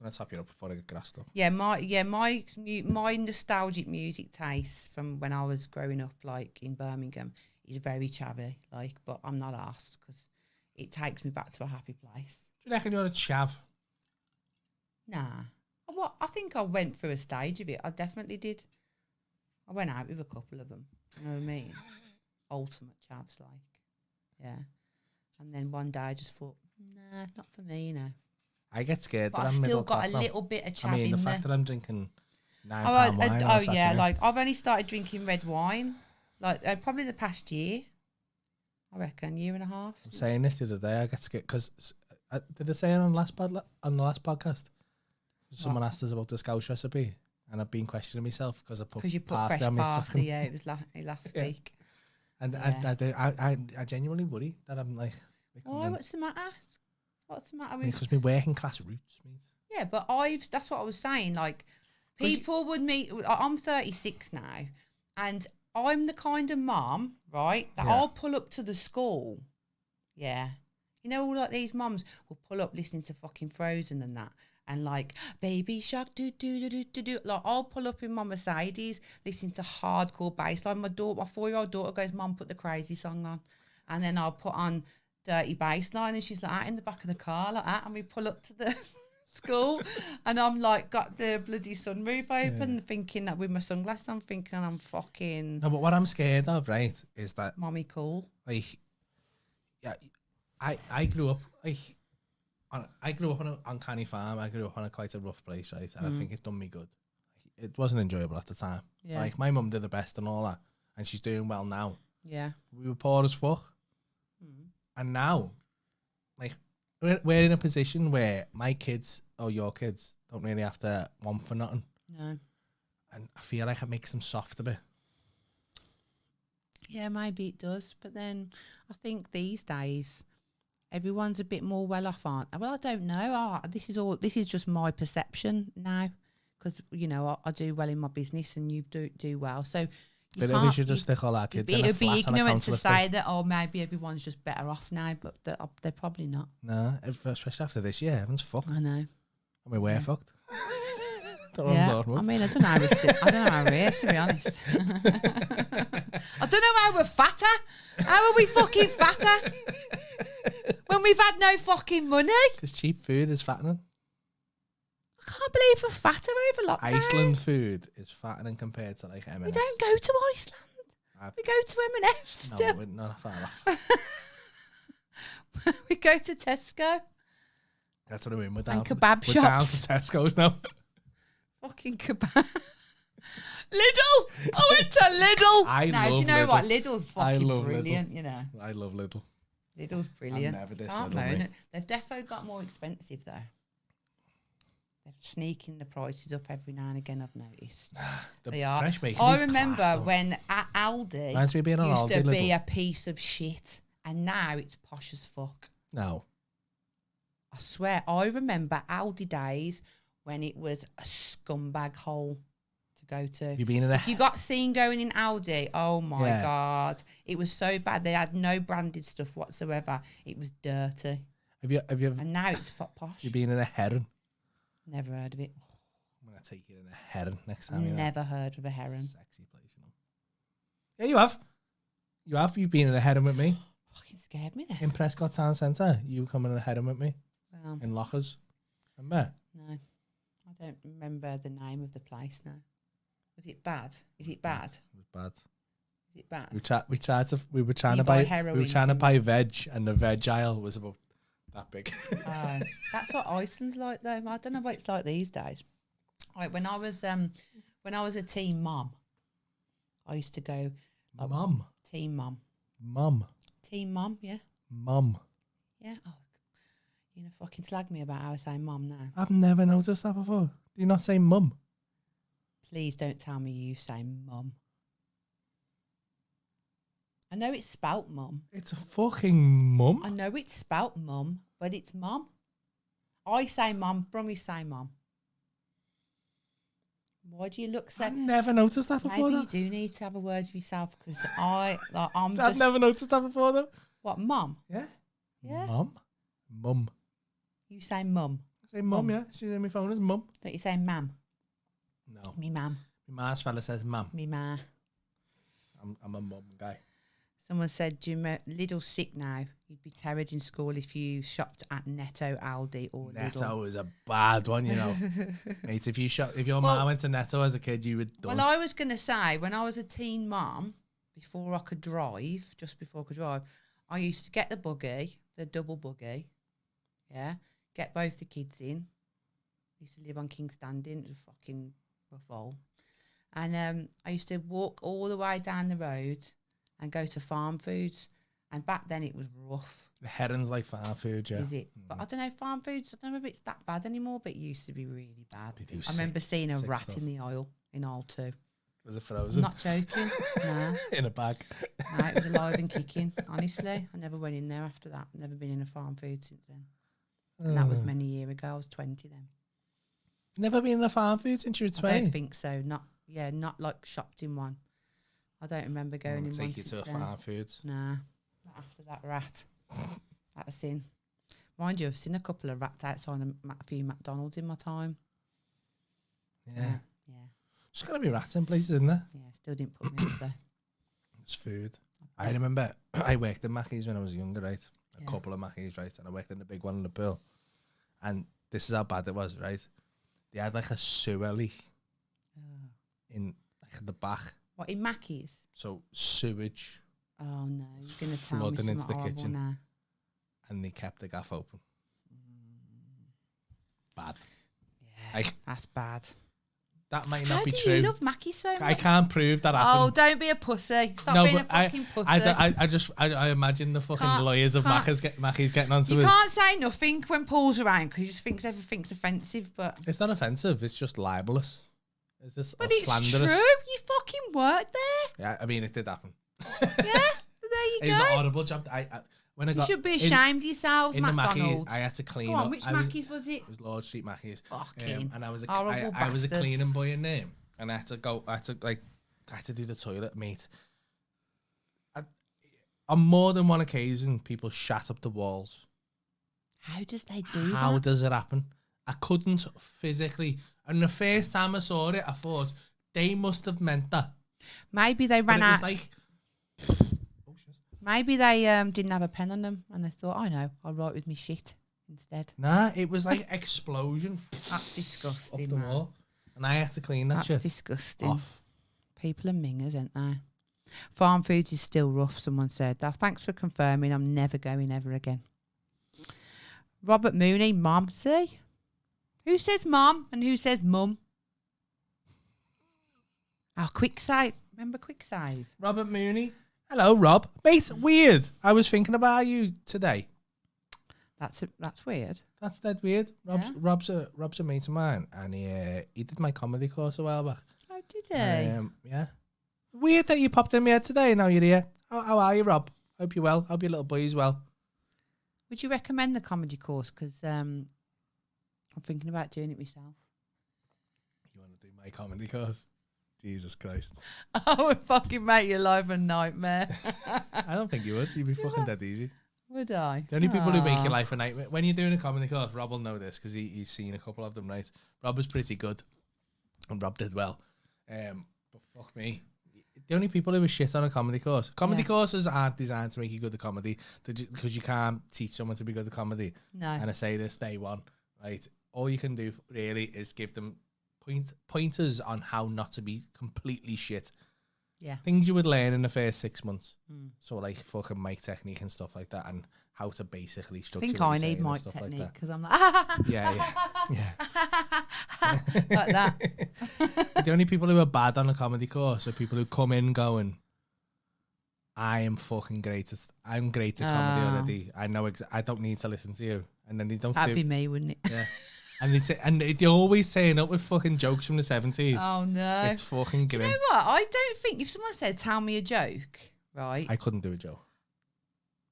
gonna top you up before I get grassed up. Yeah, my nostalgic music taste from when I was growing up, like in Birmingham, is very chavvy. Like, but I'm not asked because it takes me back to a happy place. Do you reckon you're a chav? Nah, I think I went through a stage of it. I definitely did. I went out with a couple of them. You know what I mean? Ultimate chavs, like, yeah. And then one day I just thought, nah, not for me, you know. I get scared. But that I I'm still middle got class a now. little bit of chav I mean, in the there. fact that I'm drinking £9 Oh, wine. on a yeah, Saturday. like I've only started drinking red wine, like probably the past year. I reckon year and a half. I'm saying this the other day. I get scared because did I say it on the last podcast? Someone asked us about the Scouse recipe, and I've been questioning myself because you put fresh on my parsley. fucking- Yeah, it was last Yeah. week. And Yeah. I genuinely worry that I'm like, Why? What's the matter? What's the matter with? because my working class roots, mate. Yeah, but that's what I was saying. Like, 'Cause people would meet. I'm 36 now, and I'm the kind of mum, right, that Yeah. I'll pull up to the school. Yeah. You know, all like these mums will pull up listening to fucking Frozen and that. And like, Baby Shark, do, do, do, do, do, do. Like, I'll pull up in my Mercedes listening to hardcore bass. Like, my 4-year-old daughter goes, Mum, put the Crazy song on. And then I'll put on Dirty Bassline, and she's like out in the back of the car like that. And we pull up to the school, and I'm like, got the bloody sunroof open, thinking that with my sunglasses, I'm thinking I'm fucking No, but what I'm scared of, right, is that mommy cool. like, yeah, I grew up like, I grew up on an uncanny farm. I grew up on quite a rough place, right, and I think it's done me good. It wasn't enjoyable at the time. Yeah. Like, my mum did the best and all that, and she's doing well now. Yeah. We were poor as fuck, and now, like, we're in a position where my kids or your kids don't really have to want for nothing. No. And I feel like it makes them soft a bit. Yeah, maybe it does. But then I think these days everyone's a bit more well off, aren't they? Well, I don't know. This is just my perception now, because you know I do well in my business and you do well. So But we should just stick all our kids in a it'd be flat on a ignorant to council say estate. that, oh, maybe everyone's just better off now, but they're probably not. No, especially after this year, everyone's fucked. I know. I mean, we're fucked. Don't know what I'm Yeah, talking about. I mean, I don't know how I don't know how we're here, to be honest. I don't know how we're fatter. How are we fucking fatter when we've had no fucking money? Because cheap food is fattening. I can't believe we're fatter over lockdown. Iceland food is fattening compared to like M&S. We don't go to Iceland. We go to M&S No, still. we're not far off. We go to Tesco. That's what I mean. We're down, And to, kebab we're down to shops. Tesco's now. Fucking kebab. Lidl. I went to Lidl. I no, do love you know what? Lidl. Lidl's I fucking love Lidl. brilliant, you know. I love Lidl. Lidl's brilliant. never dissed Can't Lidl, moan mate. it. They've defo got more expensive though. They're sneaking the prices up every now and again, I've noticed. The They are. fresh bacon I is remember class, though. when at Aldi Reminds me of being on used to Aldi, be Lidl. a piece of shit, and now it's posh as fuck. No. I swear, I remember Aldi days when it was a scumbag hole to go to. You been in a... If you got seen going in Aldi, oh my Yeah. God. It was so bad. They had no branded stuff whatsoever. It was dirty. Have you And now it's posh. you been in a heron? Never heard of it. I'm going to take you in a heron next time. you're there. Never heard of a heron. Sexy place, you know. Yeah, you have. You have. You've been in a heron with me. Fucking scared me then. In Prescott Town Centre, you were coming in a heron with me. Well, In Lockers. Remember? no. I don't remember the name of the place now. Was it bad? Is it bad? It was bad. Is it bad? We were trying You to buy buy heroin we were trying to from buy veg, and the veg aisle was about that big. Oh, that's what Iceland's like though. I don't know what it's like these days. Like when I was a teen mum, I used to go Mum. teen mum. Mum. Teen mum, yeah. Mum. Yeah. Oh, you know, fucking slag me about how I say mum now. I've never noticed that before. Do you not say mum? Please don't tell me you say mum. I know it's spelt mum. It's a fucking mum. I know it's spelt mum, but it's mum. I say mum, Brummy say mum. Why do you look so? I never noticed that before. Maybe Though. you do need to have a word for yourself because I'm I've just never noticed that before though. what mum? Yeah. Yeah. Mum. You say mum. I say mum, yeah. She's in my phone as mum. Don't you say mam? No. Me mam. My Mars fella says mum. Me ma. I'm a mum guy. Someone said, "Do you Lidl's sick now? You'd be terrified in school if you shopped at Netto, Aldi, or Netto Lidl." was a bad one, you know. Mate, if your mum went to Netto as a kid, you would done. Well, I was going to say, when I was a teen mum, before I could drive, just before I could drive, I used to get the buggy, the double buggy, yeah, get both the kids in. I used to live on King's Standing, it was a fucking rough hole. And I used to walk all the way down the road and go to Farm Foods. And back then it was rough. The herons like farm food, yeah. Is it? But I don't know, Farm Foods, I don't know if it's that bad anymore, but it used to be really bad. They do I remember seeing a sick rat stuff. in the aisle in aisle 2. Was it I'm frozen? not joking. Nah. In a bag. No, it was alive and kicking, honestly. I never went in there after that. Never been in a Farm Food since then. And that was many years ago. I was 20 then. Never been in a farm food since you were 20? I don't think so. Not like shopped in one. I don't remember going in one. Take you to a since then. farm foods. Nah, not after that rat. That's a sin. Mind you, I've seen a couple of rats outside a few McDonald's in my time. Yeah. Yeah. There's got to be rats in places, isn't there? Yeah, still didn't put me up there. It's food. I remember I worked in Mackey's when I was younger, right? A Yeah. couple of Mackey's, right? And I worked in the big one in the pool. And this is how bad it was, right? They had like a sewer leak in like the back. What, in Mackey's? So sewage, Oh no, you're going to tell me flooding something into the horrible kitchen. now. and they kept the gaff open. Bad. Yeah, that's bad. That might How not be do true. you love Mackie so much? I can't prove that happened. Oh, don't be a pussy. Stop No, being a but fucking pussy. I imagine the fucking Can't- lawyers of can't- Mackey's getting onto You us. can't say nothing when Paul's around because he just thinks everything's offensive. But It's not offensive. It's just libelous. It's just it's slanderous. true. You fucking worked there. Yeah, I mean, it did happen. Yeah, there you It was go. a horrible job. When I You got should be ashamed of yourselves, in the Mackey, McDonald's. I had to clean Go up. on, which I was- Mackies was it? It was Lord Street Mackey's. Fucking And I was a horrible I was a bastards. cleaning boy in there, and I had to do the toilet, mate. On more than one occasion, people shat up the walls. How does they do How that? does it happen? I couldn't physically. And the first time I saw it, I thought they must have meant that. Maybe they But ran it was out. like, Maybe they didn't have a pen on them and they thought, I know, I'll write with me shit instead. nah, it was like explosion That's up disgusting, the man. wall. And I had to clean that That's shit disgusting. off. People are mingers, aren't they? Farm foods is still rough, someone said. Oh, thanks for confirming. I'm never going ever again. Robert Mooney, mum. See? Who says mum and who says mum? Oh, quick save. Remember quick save? Robert Mooney. Hello, Rob. Mate, weird. I was thinking about you today. That's weird. That's dead weird. Yeah? Rob's a mate of mine, and he did my comedy course a while back. Oh, did he? Yeah. Weird that you popped in my head today. Now you're here. How are you, Rob? Hope you're well. Hope your little boy is well. Would you recommend the comedy course? Because I'm thinking about doing it myself. You want to do my comedy course? Jesus Christ. I would fucking make your life a nightmare. I don't think you would. You'd be fucking dead easy. Would I? The only people who make your Aw. life a nightmare. When you're doing a comedy course, Rob will know this because he's seen a couple of them, right? Rob was pretty good. And Rob did well. But fuck me. The only people who were shit on a comedy course. Comedy courses aren't designed to make you good at comedy because you can't teach someone to be good at comedy. No. And I say this day one, right? All you can do really is give them pointers on how not to be completely shit. Yeah. Things you would learn in the first 6 months. Mm. So like fucking mic technique and stuff like that, and how to basically I structure. think what I you're need saying and mic stuff technique like because I'm like, that. Yeah. like that. But the only people who are bad on a comedy course are people who come in going, I am fucking great. I'm great at comedy already. I know. I don't need to listen to you. And then they don't. That'd be me, wouldn't it? Yeah. And they always saying up with fucking jokes from the 70s. Oh no. It's fucking Do you grim. know what? I don't think if someone said, "Tell me a joke," right? I couldn't do a joke.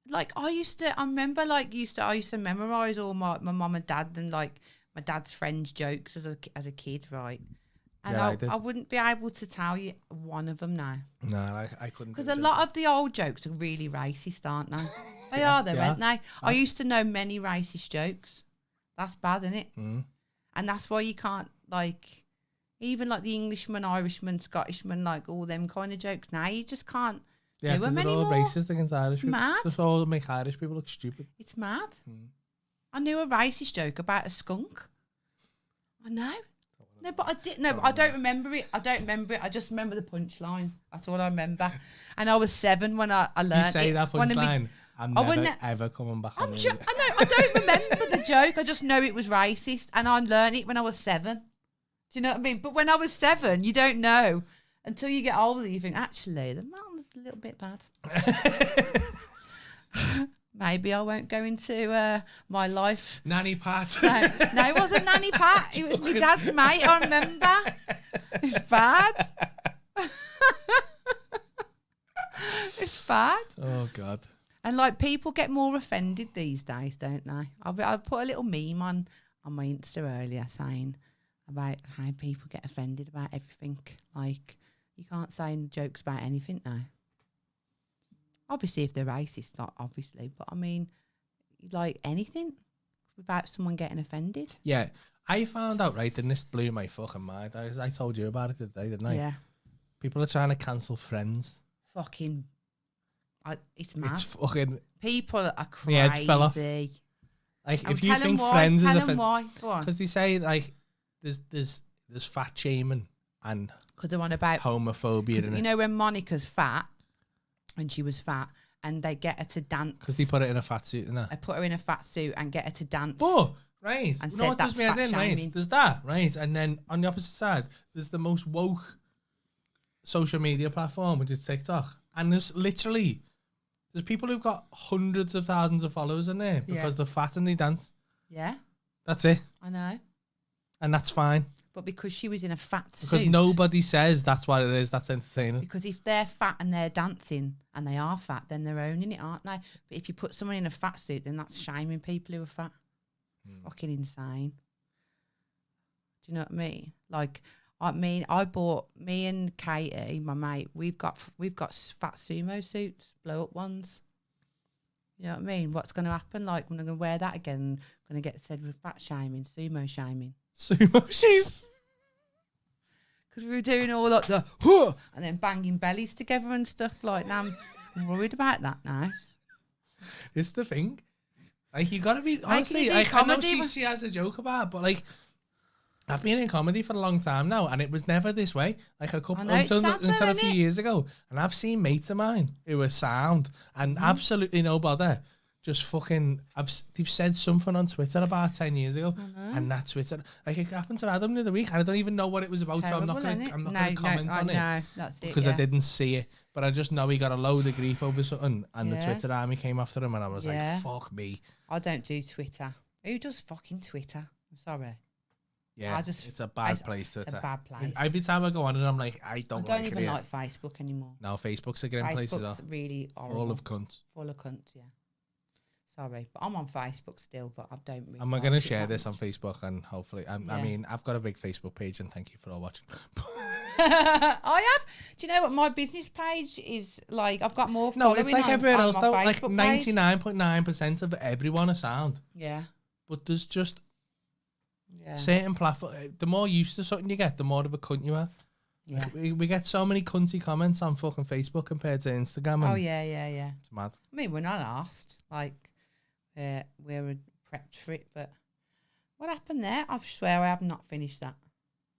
Like I remember I used to memorize all my mum and dad and like my dad's friends' jokes as a kid, right? And Yeah, I wouldn't be able to tell you one of them now. No, I couldn't. Because a lot of the old jokes are really racist, aren't they? They are, though, aren't they? I used to know many racist jokes. That's bad, isn't it? Mm. And that's why you can't, like, even like the Englishman, Irishman, Scottishman, like all them kind of jokes. Now you just can't do them they're all anymore. racist against Irish people. Mad. It's all make Irish people look stupid. It's mad. Mm. I knew a racist joke about a skunk. I know. No, but I didn't. No, I don't remember it. I just remember the punchline. That's all I remember. And I was 7 when I learned it. You say that punchline, I'm never ever coming back on it. I know. I don't remember the joke. I just know it was racist, and I learned it when I was 7. Do you know what I mean? But when I was 7, you don't know until you get older. You think actually the man was a little bit bad. Maybe I won't go into my life. Nanny Pat. No, it wasn't Nanny Pat. It was my dad's mate. I remember. It's bad. It's bad. Oh God. And like people get more offended these days, don't they? I put a little meme on my Insta earlier saying about how people get offended about everything. Like you can't say jokes about anything now. Obviously, if they're racist, not obviously, but I mean, like anything without someone getting offended. Yeah, I found out, right, and this blew my fucking mind. I told you about it today, didn't I? Yeah. People are trying to cancel Friends. Fucking, it's mad. It's fucking... People are crazy. My head fell off. Like, if you think Friends is offensive... why. Go on. Because they say, like, there's fat shaming and because they're on about... homophobia. You know when Monica's fat, when she was fat, and they get her to dance. Because they put it in a fat suit, innit? I put her in a fat suit and get her to dance. Oh, right. And you know said what that's does me head fat in, shaming. right? There's that, right? And then on the opposite side, there's the most woke social media platform, which is TikTok. And there's people who've got hundreds of thousands of followers in there because they're fat and they dance. Yeah. That's it. I know. And that's fine. But because she was in a fat suit. Because nobody says that's what it is, that's entertaining. Because if they're fat and they're dancing and they are fat, then they're owning it, aren't they? But if you put someone in a fat suit, then that's shaming people who are fat. Fucking insane. Do you know what I mean? Like, I bought, me and Katie, my mate, we've got fat sumo suits, blow up ones. You know what I mean? What's going to happen? Like, when I'm going to wear that again, I'm going to get said with fat shaming, sumo shaming. Sumo shoot. Because we were doing all like the and then banging bellies together and stuff like that. I'm worried about that now. It's the thing. Like, you gotta be, honestly, like, I know she has a joke about it, but like, I've been in comedy for a long time now, and it was never this way. Like until a few years ago, and I've seen mates of mine who are sound and absolutely no bother. Just fucking, they've said something on Twitter about 10 years ago, and that Twitter, like, it happened to Adam the other week, and I don't even know what it was about, so I'm not going to comment on it that's because I didn't see it. But I just know he got a load of grief over something, and the Twitter army came after him, and I was like, fuck me. I don't do Twitter. Who does fucking Twitter? I'm sorry. Yeah, it's a bad place. It's a bad place. Every time I go on it, I'm like, I don't even like Facebook anymore. No, Facebook's a great place as well. Facebook's really horrible. Full of cunts. Full of cunts, yeah. Sorry, but I'm on Facebook still, but I don't really. And we're going to share this on Facebook, and hopefully, I mean, I've got a big Facebook page, and thank you for all watching. I have. Do you know what my business page is like? I've got more following. No, it's like everywhere else though. Facebook Like page. 99.9% of everyone are sound. Yeah. But there's just certain platforms. The more used to something you get, the more of a cunt you are. Yeah. Like, we get so many cunty comments on fucking Facebook compared to Instagram. Oh yeah. It's mad. I mean, we're not asked. Like, we're prepped for it, but what happened there? I swear I have not finished that.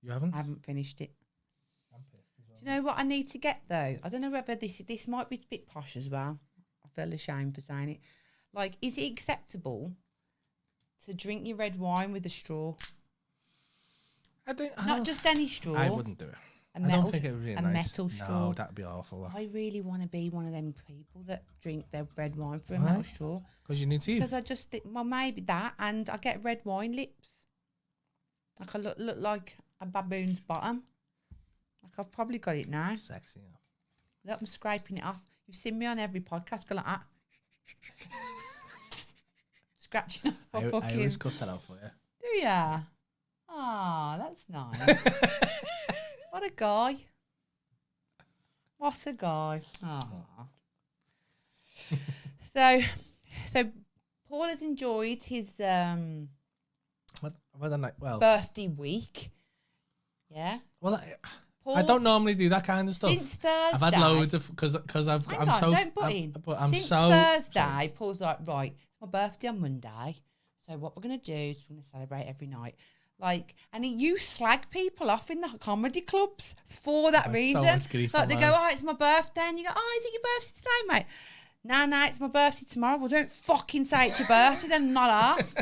You haven't? I haven't finished it. Do you know what I need to get though? I don't know whether this might be a bit posh as well. I feel ashamed for saying it. Like, is it acceptable to drink your red wine with a straw? Not just any straw. I wouldn't do it. I don't think it would be nice. Metal straw. No, that'd be awful. I really want to be one of them people that drink their red wine through a metal straw. Because you need teeth. Because I just think, well, maybe that, and I get red wine lips. Like I look like a baboon's bottom. Like I've probably got it now. Sexy. Look, I'm scraping it off. You've seen me on every podcast go like that. Scratching off my fucking... I always cut that out for you. Do ya? Ah, that's nice. What a guy. What a guy. Oh. So Paul has enjoyed his birthday week. Yeah. Well, I don't normally do that kind of stuff. Since Thursday. I've had loads of because I'm so. Don't butt in. But I'm Since so. Thursday, Sorry. Paul's like, right, it's my birthday on Monday. So what we're gonna do is we're gonna celebrate every night. Like, and you slag people off in the comedy clubs for that reason. So much grief like they online. go, oh, it's my birthday, and you go, oh, is it your birthday today, mate? Nah, it's my birthday tomorrow. Well, don't fucking say it's your birthday, then I'm not asked.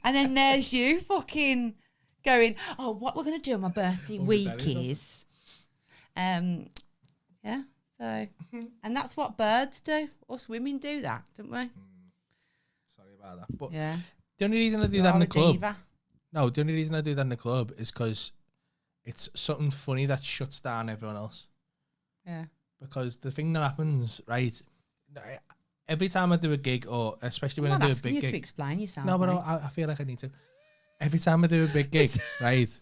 And then there's you fucking going, oh, what we're gonna do on my birthday week is, yeah. So, and that's what birds do. Us women do that, don't we? Sorry about that. But yeah. the only reason I do that in the club. No, the only reason I do that in the club is because it's something funny that shuts down everyone else. Yeah. Because the thing that happens, right, every time I do a gig, or especially when I do a big you gig. To explain yourself. No, but I feel like I need to. Every time I do a big gig, right,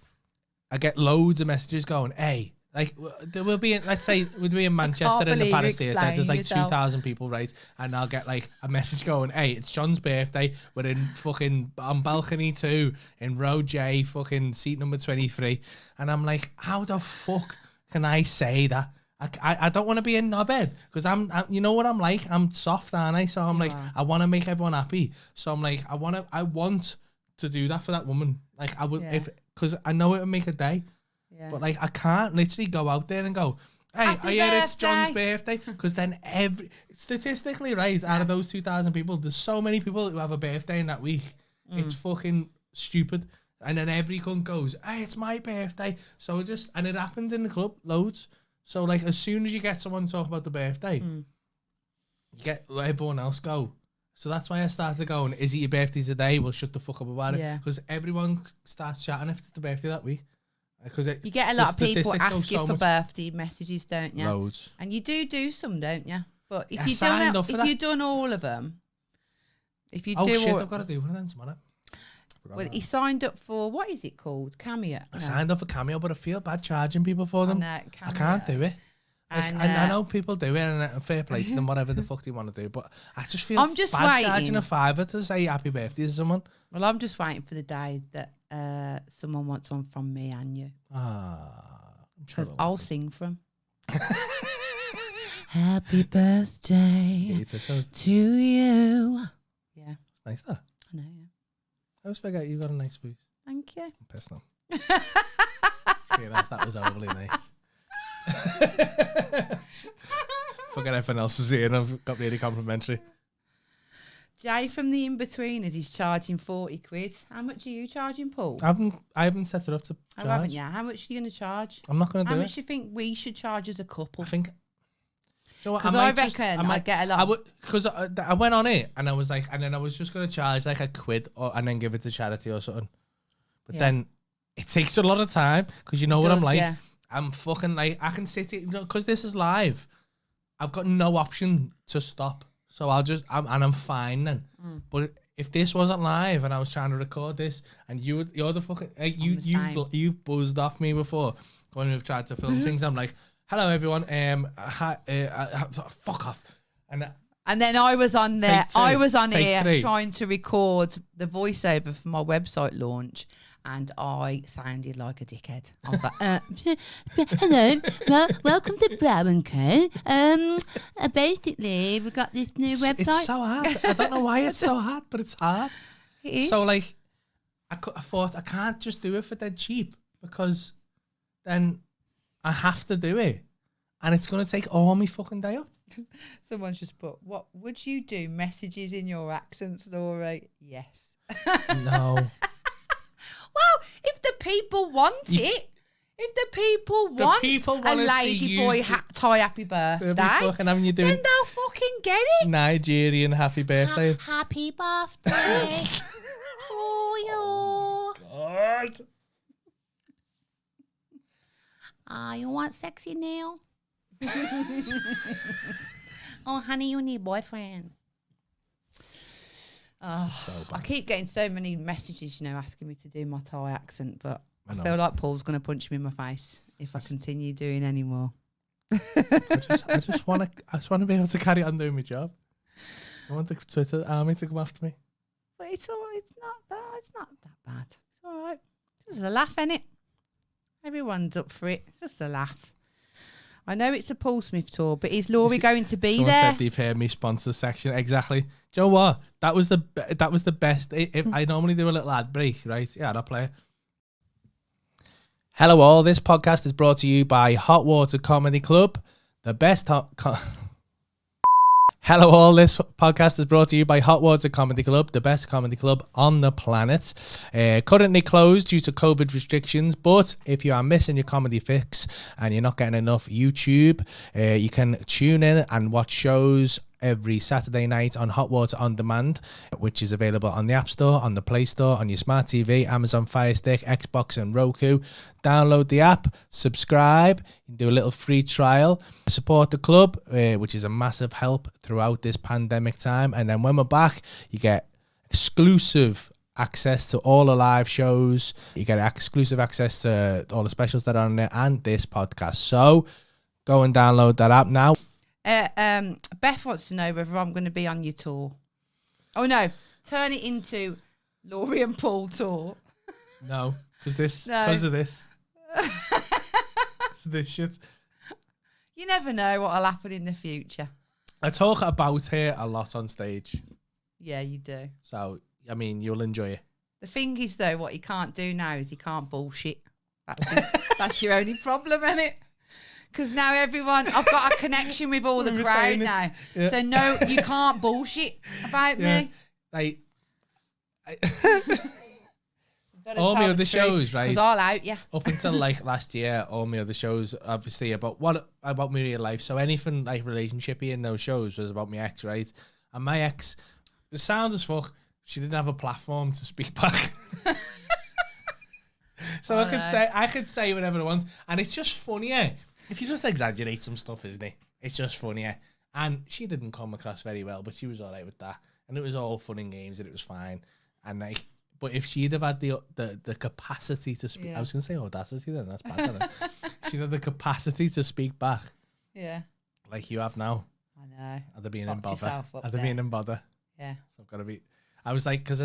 I get loads of messages going, hey, like, there will be, let's say, we'll be in Manchester in the Palace Theatre, there's like 2,000 people, right, and I'll get like a message going, hey, it's John's birthday, we're in fucking, on balcony 2, in row J, fucking seat number 23, and I'm like, how the fuck can I say that? I don't want to be a knobhead, because I'm you know what I'm like, I'm soft, aren't I? So I'm like, I want to make everyone happy, so I'm like, I want to do that for that woman, like, I would, because I know it would make a day. Yeah. But like, I can't literally go out there and go, hey, I hear it's John's birthday, because then statistically, right, out of those 2,000 people, there's so many people who have a birthday in that week. It's fucking stupid. And then every cunt goes, hey, it's my birthday. So and it happened in the club loads. So like, as soon as you get someone to talk about the birthday, you get everyone else go. So that's why I started going, is it your birthday today? Well, shut the fuck up about it. Because everyone starts chatting if it's the birthday that week. You get a lot of people asking for birthday messages, don't you? Loads. And you do some, don't you? But if you've done all of them, if you do I've got to do one of them tomorrow. Well, he signed up for, what is it called? Cameo. I signed up for Cameo, but I feel bad charging people for them. I can't do it. And, I know people do it, and fair play to them, whatever the fuck they want to do, but I just feel bad charging a $5 to say happy birthday to someone. Well, I'm just waiting for the day that someone wants one from me and you. Because I'll sing from. Happy birthday to you. Yeah. It's nice, that. I know, yeah. I always forget you've got a nice voice. Thank you. I'm pissed now. Yeah, that was overly nice. Forget everyone else is here and I've got really complimentary. Jay from the In-Betweeners is charging 40 quid. How much are you charging, Paul? I haven't set it up to charge. Oh, haven't you? How much are you going to charge? I'm not going to do it. How much do you think we should charge as a couple? I think... Because I reckon I get a lot. Because I went on it and I was like, and then I was just going to charge like £1 and then give it to charity or something. But then it takes a lot of time because you know what I'm like. Yeah. I'm fucking like, I can sit here, because this is live. I've got no option to stop. So I'm fine then. But if this wasn't live and I was trying to record this and you're the fucking, you've buzzed off me before when we've tried to film things. I'm like, hello everyone, fuck off. And then I was on there, here trying to record the voiceover for my website launch, and I sounded like a dickhead. I was like, hello, welcome to Brow & Co. Basically, we got this new website. It's so hard. I don't know why it's so hard, but it's hard. It is. So like, I thought I can't just do it for dead cheap, because then I have to do it, and it's going to take all my fucking day up. Someone's just put, what would you do? Messages in your accents, Laura? Yes. No. Well, if the people want it, if the people want a lady boy tie happy birthday, then they'll fucking get it. Nigerian happy birthday. Happy birthday. Oh, God. You want sexy now? Oh, honey, you need boyfriend. So I keep getting so many messages, asking me to do my Thai accent, but I feel like Paul's going to punch me in my face if I continue doing any more. I just want to be able to carry on doing my job. I want the Twitter army to come after me. But it's not that bad. It's all right. It's just a laugh, innit? Everyone's up for it. It's just a laugh. I know it's a Paul Smith tour, but is Laurie going to be Someone there? said they've heard me sponsor section. Exactly. Do you know what? That was the best. If I normally do a little ad break, right? Yeah, I'll play it. Hello all. This podcast is brought to you by Hot Water Comedy Club, the best Hello all, this podcast is brought to you by Hot Water Comedy Club, the best comedy club on the planet. Currently closed due to COVID restrictions, but if you are missing your comedy fix and you're not getting enough YouTube, you can tune in and watch shows every Saturday night on Hot Water On Demand, which is available on the App Store, on the Play Store, on your smart TV, Amazon Fire Stick, Xbox and Roku. Download the app, subscribe, you can do a little free trial, support the club, which is a massive help throughout this pandemic time. And then when we're back, you get exclusive access to all the live shows, you get exclusive access to all the specials that are on there and this podcast. So go and download that app now. Beth wants to know whether I'm going to be on your tour. Oh no, turn it into Laurie and Paul tour. No, because of this. This shit. You never know what'll happen in the future. I talk about it a lot on stage. Yeah, you do. So, I mean, you'll enjoy it. The thing is, though, what he can't do now is he can't bullshit. That's your only problem, isn't it? Because now everyone, I've got a connection with all the crowd now. Yeah. So no, you can't bullshit about me. Like, all my other shows, right? Because I'll out you. Up until like last year, all my other shows, obviously about my real life. So anything like relationshipy in those shows was about my ex, right? And my ex, the sound as fuck. She didn't have a platform to speak back. So I could say whatever I want, and it's just funnier if you just exaggerate some stuff, isn't it? It's just funnier. And she didn't come across very well, but she was all right with that, and it was all fun and games, and it was fine. And like, but if she'd have had the capacity to speak, I was gonna say audacity, then that's bad. Isn't it? She'd had the capacity to speak back. Yeah, like you have now. I know. I'd have been in bother. I'd have been in bother. Yeah. So I've got to be. I was like, because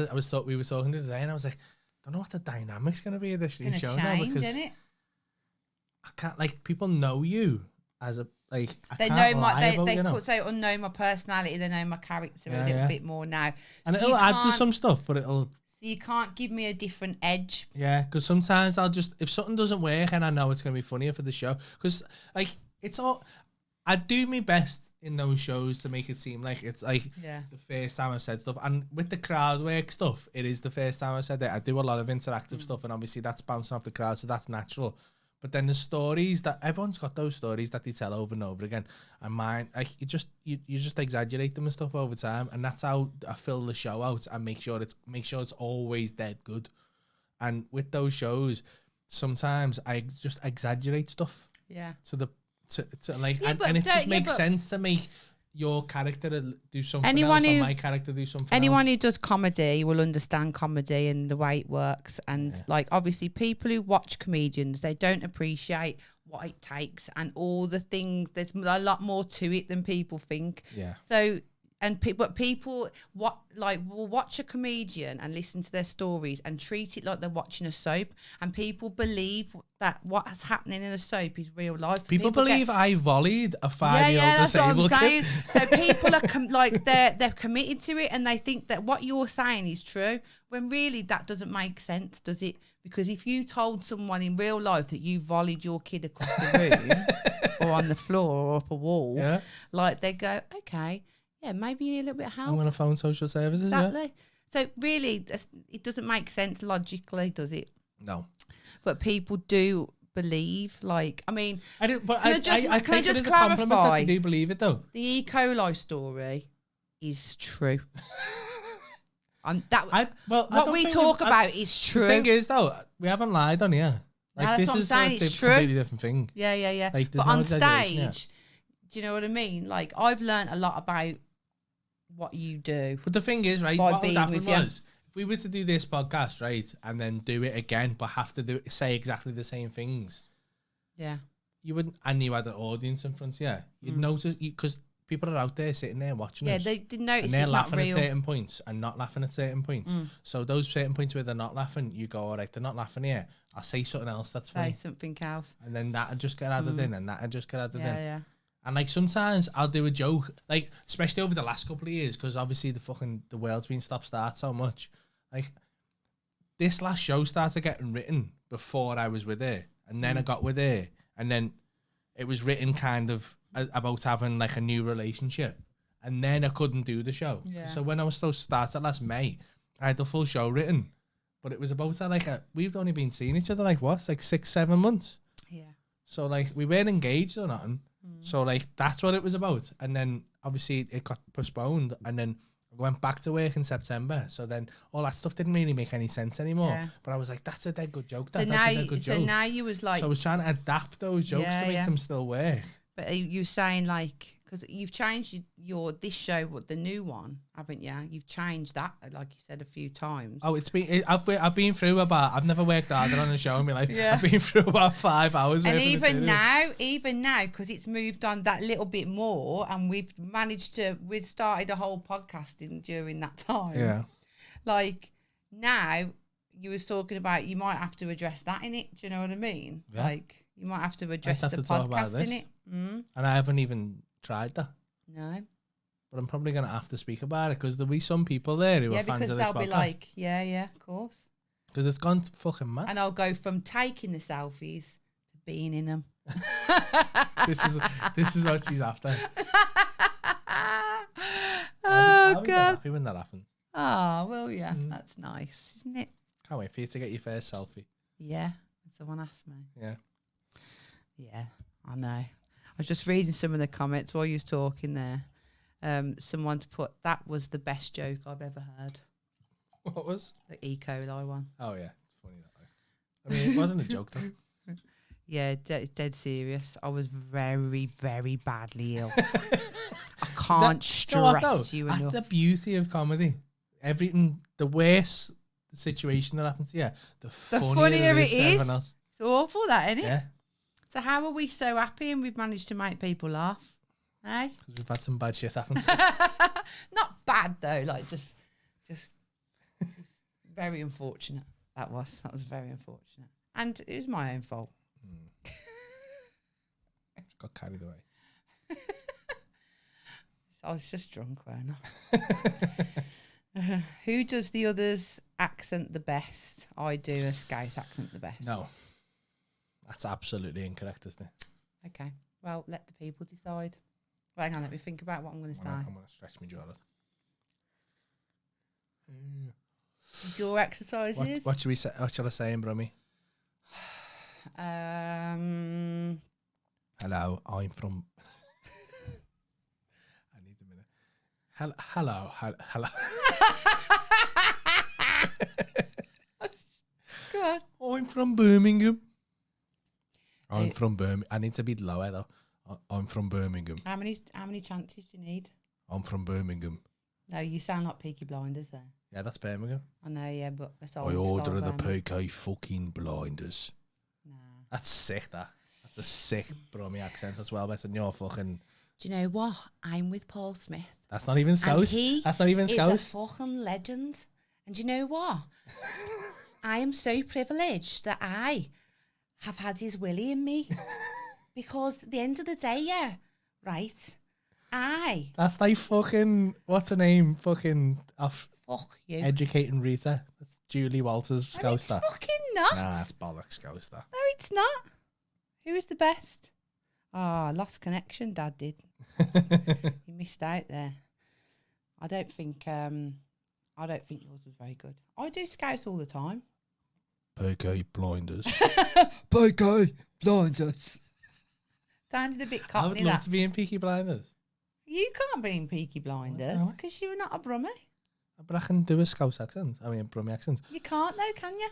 we were talking today, and I was like, I don't know what the dynamic's going to be of this new show now, because it? I can't, like, people know you as a, like, they know know my personality, they know my character a little bit more now. And so it'll add to some stuff, but it'll. So you can't give me a different edge. Yeah, because sometimes I'll just, if something doesn't work and I know it's going to be funnier for the show, because, like, it's all, I do my best in those shows to make it seem like it's like the first time I've said stuff. And with the crowd work stuff, it is the first time I've said it. I do a lot of interactive stuff, and obviously that's bouncing off the crowd, so that's natural. But then the stories that everyone's got, those stories that they tell over and over again, and mine, like, you just exaggerate them and stuff over time, and that's how I fill the show out and make sure it's always dead good. And with those shows, sometimes I just exaggerate stuff. Yeah. And it just makes sense to make your character do something else, or my character do something else. Anyone who does comedy will understand comedy and the way it works. And like, obviously, people who watch comedians, they don't appreciate what it takes and all the things. There's a lot more to it than people think. Yeah. So. But people will watch a comedian and listen to their stories and treat it like they're watching a soap, and people believe that what's happening in a soap is real life. People believe I volleyed a 5-year-old disabled kid. So people are they're committed to it, and they think that what you're saying is true, when really that doesn't make sense, does it? Because if you told someone in real life that you volleyed your kid across the room or on the floor or up a wall, like, they go, okay. Yeah, maybe you need a little bit of help. I'm going to phone social services. Exactly. So really, it doesn't make sense logically, does it? No. But people do believe, like, I mean... I take it as a compliment that they do believe it, though. The E. coli story is true. What we talk about is true. The thing is, though, we haven't lied on here. Like, no, that's what I'm saying. It's true. Completely different thing. Yeah. Like, but on stage, do you know what I mean? Like, I've learned a lot about what you do. But the thing is, right, what would happen was, if we were to do this podcast, right, and then do it again, but have to say exactly the same things, Yeah. you wouldn't, and you had an audience in front of you, you'd notice, because people are out there sitting there watching us. Yeah, they did notice and they're it's not laughing at real. certain points and not laughing at certain points. So those certain points where they're not laughing, you go, all right, they're not laughing here. I'll say something else that's funny. Say something else. And then that'll just get added in, and that'll just get added in. Yeah. And like sometimes I'll do a joke, like especially over the last couple of years, because obviously the world's been stop-start so much. Like this last show started getting written before I was with her, and then I got with her, and then it was written kind of about having like a new relationship, and then I couldn't do the show. Yeah. So when I was supposed to start it last May, I had the full show written, but it was about we've only been seeing each other like 6-7 months. Yeah. So like we weren't engaged or nothing. So like that's what it was about. And then obviously it got postponed, and then I went back to work in September. So then all that stuff didn't really make any sense anymore. Yeah. But I was like, that's a dead good joke. So That's now, a dead good joke. now you was like, So I was trying to adapt those jokes Yeah, to make yeah. them still work. but you saying like, because you've changed this show, the new one, haven't you? You've changed that, like you said, a few times. Oh, I've been through I've never worked harder on a show in my life. Yeah. I've been through about 5 hours. And worth of even material. now, because it's moved on that little bit more, and we've started a whole podcasting during that time. Yeah. Like now, you was talking about you might have to address that in it. Do you know what I mean? Yeah. Like you might have to address have the to talk about podcast in this. it. Mm. And I haven't even tried that. No. But I'm probably going to have to speak about it, because there'll be some people there who Yeah, are fans because of this they'll podcast. be like, yeah, of course. Because it's gone fucking mad. And I'll go from taking the selfies to being in them. This is what she's after. Oh, I'll be God. happy when that happens. Oh, well, yeah, that's nice, isn't it? Can't wait for you to get your first selfie. Yeah, someone asked me. Yeah. Yeah, I know. I was just reading some of the comments while you was talking there. Someone's put, that was the best joke I've ever heard. What was? The E. coli one. Oh, yeah. It's funny that way. I mean, it wasn't a joke, though. Yeah, dead serious. I was very, very badly ill. I can't stress you That's enough. the beauty of comedy. Everything, the worse the situation that happens to you, the funnier it is. To everyone else. It's awful, that, isn't it? Yeah. So how are we so happy and we've managed to make people laugh? Eh? Because we've had some bad shit happen. Not bad though, like just very unfortunate. That was very unfortunate, and it was my own fault. Got carried away. I was just drunk, weren't I? Who does the others' accent the best? I do a Scouse accent the best. No. That's absolutely incorrect, isn't it? Okay. Well, let the people decide. Well, hang on, let me think about what I'm going to say. I'm going to stretch my jaw out. Your exercises? What should we say? What should I say in Brummy? Hello, I'm from. I need a minute. Hello. Go on. I'm from Birmingham. I'm from Birmingham. I need to be lower though. I'm from Birmingham. How many chances do you need? I'm from Birmingham. No, you sound like Peaky Blinders there. Yeah, that's Birmingham. I know, yeah, but that's I old order style the Birmingham. Peaky fucking Blinders. Nah. That's sick, that. That's a sick Brummy accent as well, better than your fucking... Do you know what? I'm with Paul Smith. That's not even Scouse. That's not even Scouse. He's a fucking legend. And do you know what? I am so privileged that I have had his willy in me. Because at the end of the day, yeah, right, That's like fucking... What's her name? Fucking... Off fuck you. Educating Rita. That's Julie Walters' No, Scouse, it's that. fucking not. Nah, it's bollocks Scouse, that. No, it's not. Who is the best? Oh, lost connection, Dad did. You missed out there. I don't think yours was very good. I do Scouts all the time. Peaky Blinders. Peaky Blinders. Sounded a bit I would cockney, love that. to be in Peaky Blinders. You can't be in Peaky Blinders Why? because you're not a Brummie. But I can do a Scouse accent. I mean, a Brummy accent. You can't though, can you?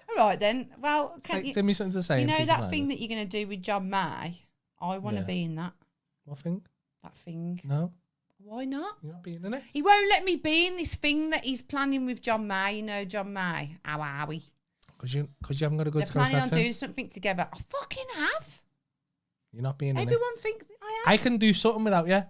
All right then. Well, can you? Give me something to say. You in know Peaky that Blinders. thing that you're going to do with John May? I want to Yeah. be in that. What thing? That thing. No, Why not? you're not being in it. He won't let me be in this thing that he's planning with John May. You know John May. Owie. Because you haven't got a good They're Scouse planning on accent. doing something together. I fucking have. You're not being in it. Everyone thinks I am. I can do something without you.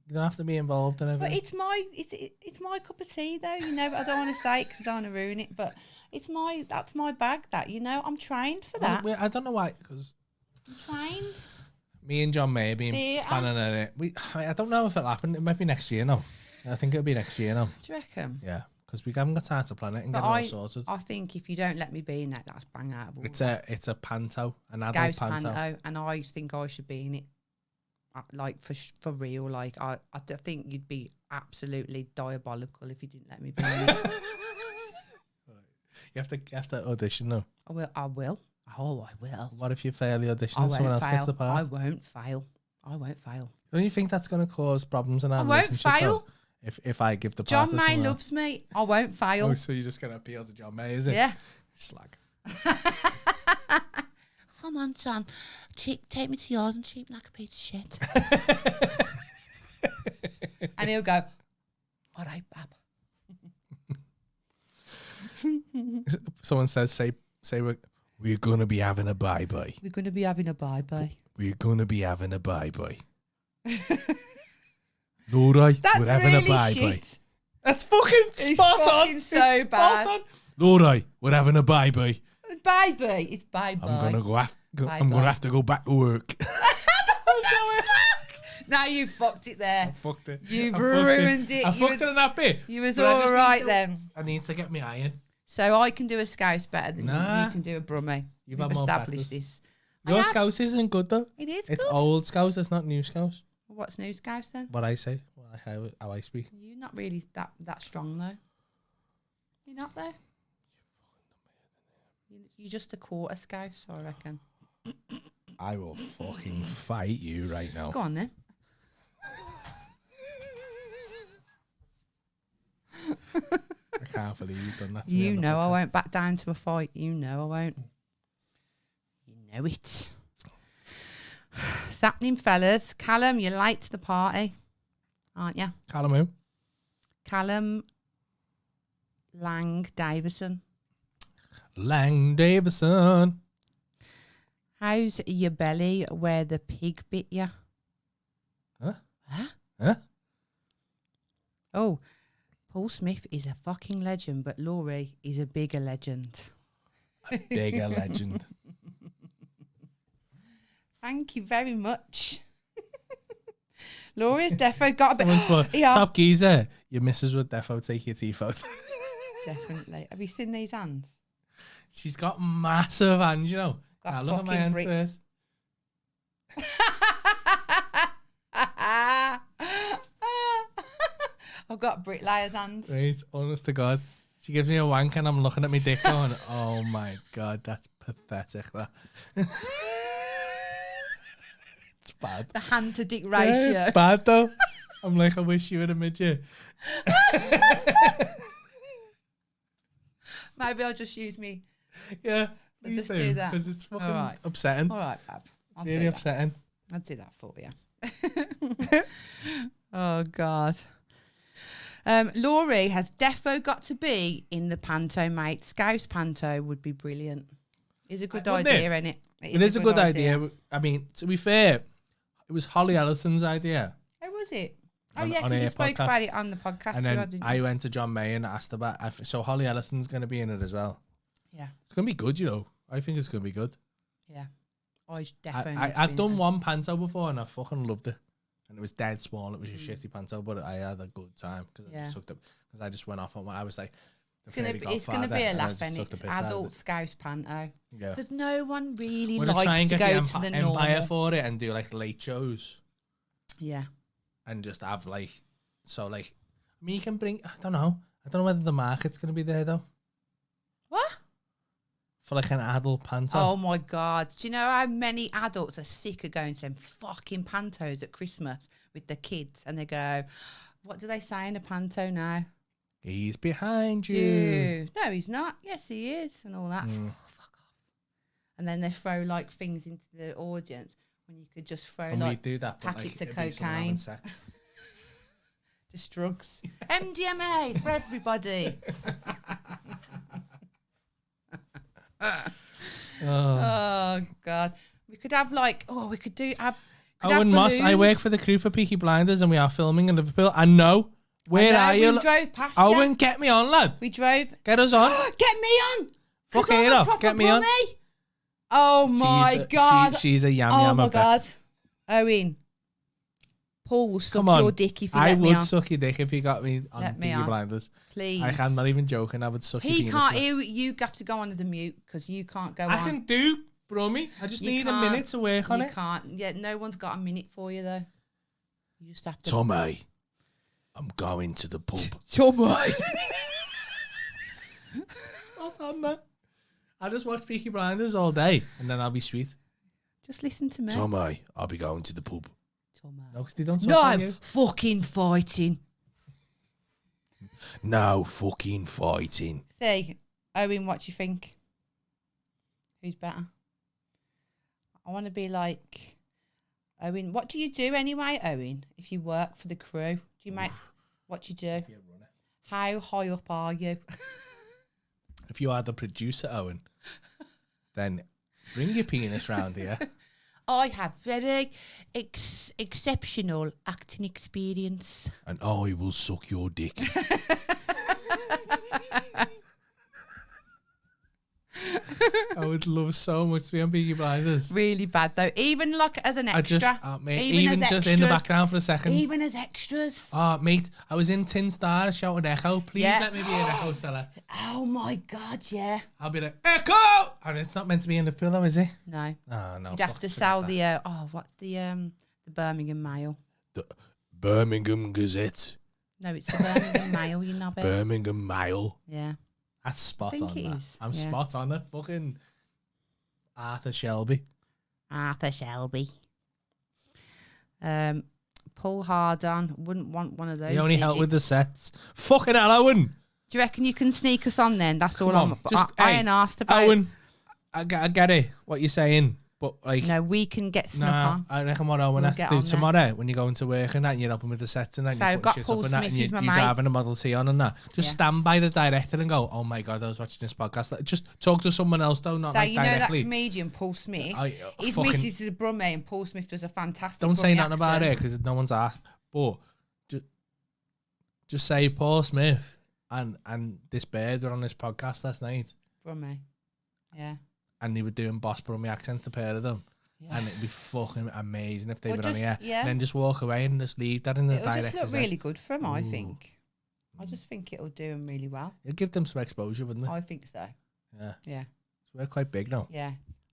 You don't have to be involved in But everything. it's my cup of tea though, you know. But I don't want to say it because I don't want to ruin it. But that's my bag. That, you know, I'm trained for that. I don't know why, because I'm trained. me and John May have been Yeah. planning on it. I don't know if it'll happen. It might be next year now. I think it'll be next year now. Do you reckon? Yeah, because we haven't got time to plan it and But get it all sorted. I think if you don't let me be in that, that's bang out of order. It's a panto, an adult Scouse panto. panto, and I think I should be in it. Like for real, like I think you'd be absolutely diabolical if you didn't let me be in it. You have to audition though. I will. Oh, I will. What if you fail the audition I and someone won't else gets fail. the part? I won't fail. Don't you think that's going to cause problems in our I won't relationship? fail. Though? If I give the part John to May someone loves me. I won't fail. else. Oh, so you're just going to appeal to John May, is it? Yeah. Slag. Come on, son. Take me to yours and treat me like a piece of shit. And he'll go, all right, Bab. Someone says, say we're going to be having a bye-bye. We're going to be having a bye-bye. We're going to be having a bye-bye. No, right? That's We're having really a bye-bye. shit. That's fucking It's spot on. fucking so It's bad. Spot on. No, right? We're having a bye-bye. Bye-bye. It's bye-bye. I'm going to Bye-bye. I'm going to have to go back to work. Now you fucked it there. I fucked it. You've I fucked ruined it. I You fucked was- it in that bit. You was But I just all need right to- then. I need to get me iron. So I can do a scouse better than Nah. you can do a brummie. You've We've had more established practice. this. I Your have. scouse isn't good though. It is It's good. old scouse. It's not new scouse. What's new scouse then? What I say. How I speak. You're not really that strong though. You're not though. You're just a quarter scouse, I reckon. I will fucking fight you right now. Go on then. I can't believe you've done that to me. You on the know I podcast. won't back down to a fight. You know I won't. You know it. It's happening, fellas. Callum, you're late to the party, aren't you? Callum who? Callum Lang Davison. Lang Davison. How's your belly where the pig bit you? Huh? Huh? Huh? Oh, Paul Smith is a fucking legend, but Laurie is a bigger legend. Bigger legend. Thank you very much. Laurie's defo got a bit. Someone's put, Yeah. Stop geezer. Your missus would defo take your teeth out. Definitely. Have you seen these hands? She's got massive hands, you know. Got Now, look at my fucking hands brick- first. I've got bricklayer's hands. Right, honest to God. She gives me a wank and I'm looking at my dick going, oh my God, that's pathetic. That. It's bad. The hand to dick Yeah, ratio. it's bad though. I'm like, I wish you were a midget. Maybe I'll just use me. Yeah, But please just do that. because it's fucking Alright. upsetting. All right, Bab. I'll Really do that. upsetting. I'll do that for you. Oh, God. Laurie has defo got to be in the panto, mate. Scouse panto would be brilliant. It's a good Wouldn't idea, it? isn't it? It is a good idea. I mean, to be fair, it was Holly Ellison's idea. How was it? Oh, On- yeah, on because you her spoke podcast. about it on the podcast. And we then had, didn't I you? went to John May and asked about. So Holly Ellison's going to be in it as well. Yeah, It's going to be good, you know. I think it's going to be good. yeah. I definitely. I've done one panto before and I fucking loved it. And it was dead small. It was a shitty panto, but I had a good time because Yeah. I just went off on what I was like. It's gonna be a laugh, and it's adult Scouse panto Yeah. because no one really We're gonna try likes and to get go the to the Empire normal. for it and do like late shows Yeah, and just have like I mean, you can bring. I don't know whether the market's gonna be there though what? for like an adult panto. Oh my God! Do you know how many adults are sick of going to them fucking pantos at Christmas with the kids, and they go, "What do they say in a panto now?" He's behind you. You. No, he's not. Yes, he is, and all that. Mm. Fuck off. And then they throw like things into the audience when you could just throw And we like do that, but packets like, of it'd be someone having cocaine. sex. just drugs. MDMA for everybody. Oh God, we could have like, we could do. Owen Moss, I work for the crew for Peaky Blinders, and we are filming in Liverpool. I know. Where are you? We drove past Owen, you. get me on, lad. We drove. Get us on. Get me on. Fuck it off. Get me on. Oh my God. She's a yam. Oh my God. Owen. Paul will suck your dick if you let me on. I would suck your dick if you got me on Peaky Blinders. Please. I'm not even joking. I would suck your penis. He can't hear you. Have to go on as a mute because you can't go on. I can do, Brummy. I just need a minute to work on it. You can't. Yeah, no one's got a minute for you though. You just have to. Tommy, I'm going to the pub. Tommy. What's on there? I just watch Peaky Blinders all day and then I'll be sweet. Just listen to me. Tommy, I'll be going to the pub. No, because they don't talk no, like you. Fucking fighting. No fucking fighting. See, Owen, what do you think? Who's better? I want to be like Owen. What do you do anyway, Owen? If you work for the crew, do you make what do you do? How high up are you? If you are the producer, Owen, then bring your penis round here. I have very exceptional acting experience. And I will suck your dick. I would love so much to be on Peaky Blinders. Really bad though. Even like as an extra. Even just extras, in the background for a second. Even as extras. Oh, mate, I was in Tin Star shouting Echo. Please let me be an Echo seller. Oh my God, yeah. I'll be like, Echo! And it's not meant to be in the pillow, is it? No. Oh, no. You'd have to sell the, what's the Birmingham Mail? The Birmingham Gazette. No, it's the Birmingham Mail, you know. Birmingham Mail. Yeah. That's spot on. It is. I'm spot on it. Fucking Arthur Shelby. Pull hard on. Wouldn't want one of those. You only help with the sets. Fucking hell, Owen. Do you reckon you can sneak us on then? That's all on. I ain't asked about. Owen, I get it, what you're saying. But like, no, we can get snuck on. I reckon what Owen has to do tomorrow when you go into work and that, and you're helping with the sets and that, so and you're putting shit up and that, and you're driving a Model T on and that. Just stand by the director and go, oh my God, I was watching this podcast. Just talk to someone else though, not like directly. So you know that comedian Paul Smith? His missus is a brummie and Paul Smith does a fantastic Don't say nothing about it because no one's asked. But just say Paul Smith and this bird were on this podcast last night. Brummie. Yeah. And they were doing Boss Brummie accents, the pair of them. Yeah. And it'd be fucking amazing if they were on here. Yeah. And then just walk away and just leave that in the director's head. It'll just look really good for them, I think. I just think it'll do them really well. It'll give them some exposure, wouldn't it? I think so. Yeah. Yeah. So we're quite big now. Yeah.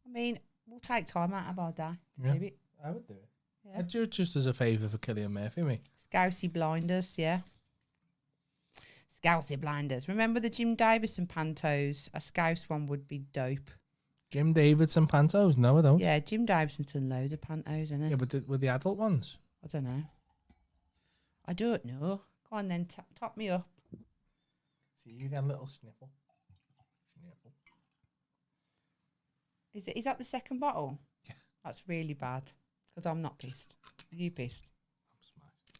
I mean, we'll take time out of our day. Yeah. Maybe. I would do it. Yeah. I'd do it just as a favour for Cillian Murphy, me. Scousey Blinders, yeah. Scousey Blinders. Remember the Jim Davison pantos? A Scouse one would be dope. Jim Davidson pantos? No, I don't. Yeah, Jim Davidson's done loads of pantos, isn't it? Yeah, but were the adult ones? I don't know. I don't know. Go on then, top me up. See, you get a little sniffle. Is that the second bottle? Yeah. That's really bad, because I'm not pissed. Are you pissed? I'm smashed.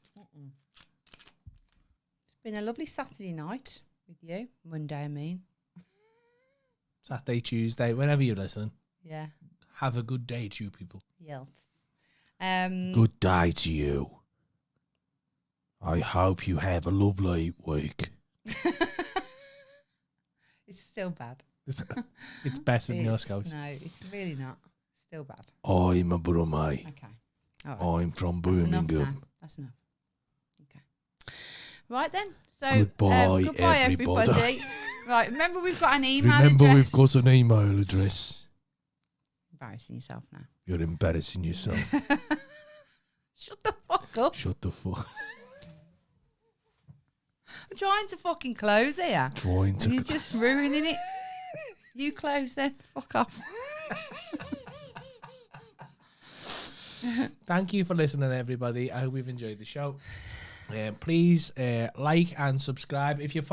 It's been a lovely Saturday night with you. Monday, I mean. Saturday, Tuesday, whenever you listen. Yeah. Have a good day to you people. Yes. Good day to you. I hope you have a lovely week. It's still bad. It's better than your Scouts. No, it's really not. Still bad. I'm a Brummie. Okay. All right. I'm from Birmingham. That's enough. Okay. Right then. So goodbye everybody. Right, remember we've got an email address. We've got an email address. Embarrassing yourself now. You're embarrassing yourself. Shut the fuck up. Shut the fuck. I'm trying to fucking close here. You're just ruining it. You close then. Fuck off. Thank you for listening, everybody. I hope you've enjoyed the show. Please like and subscribe. If you're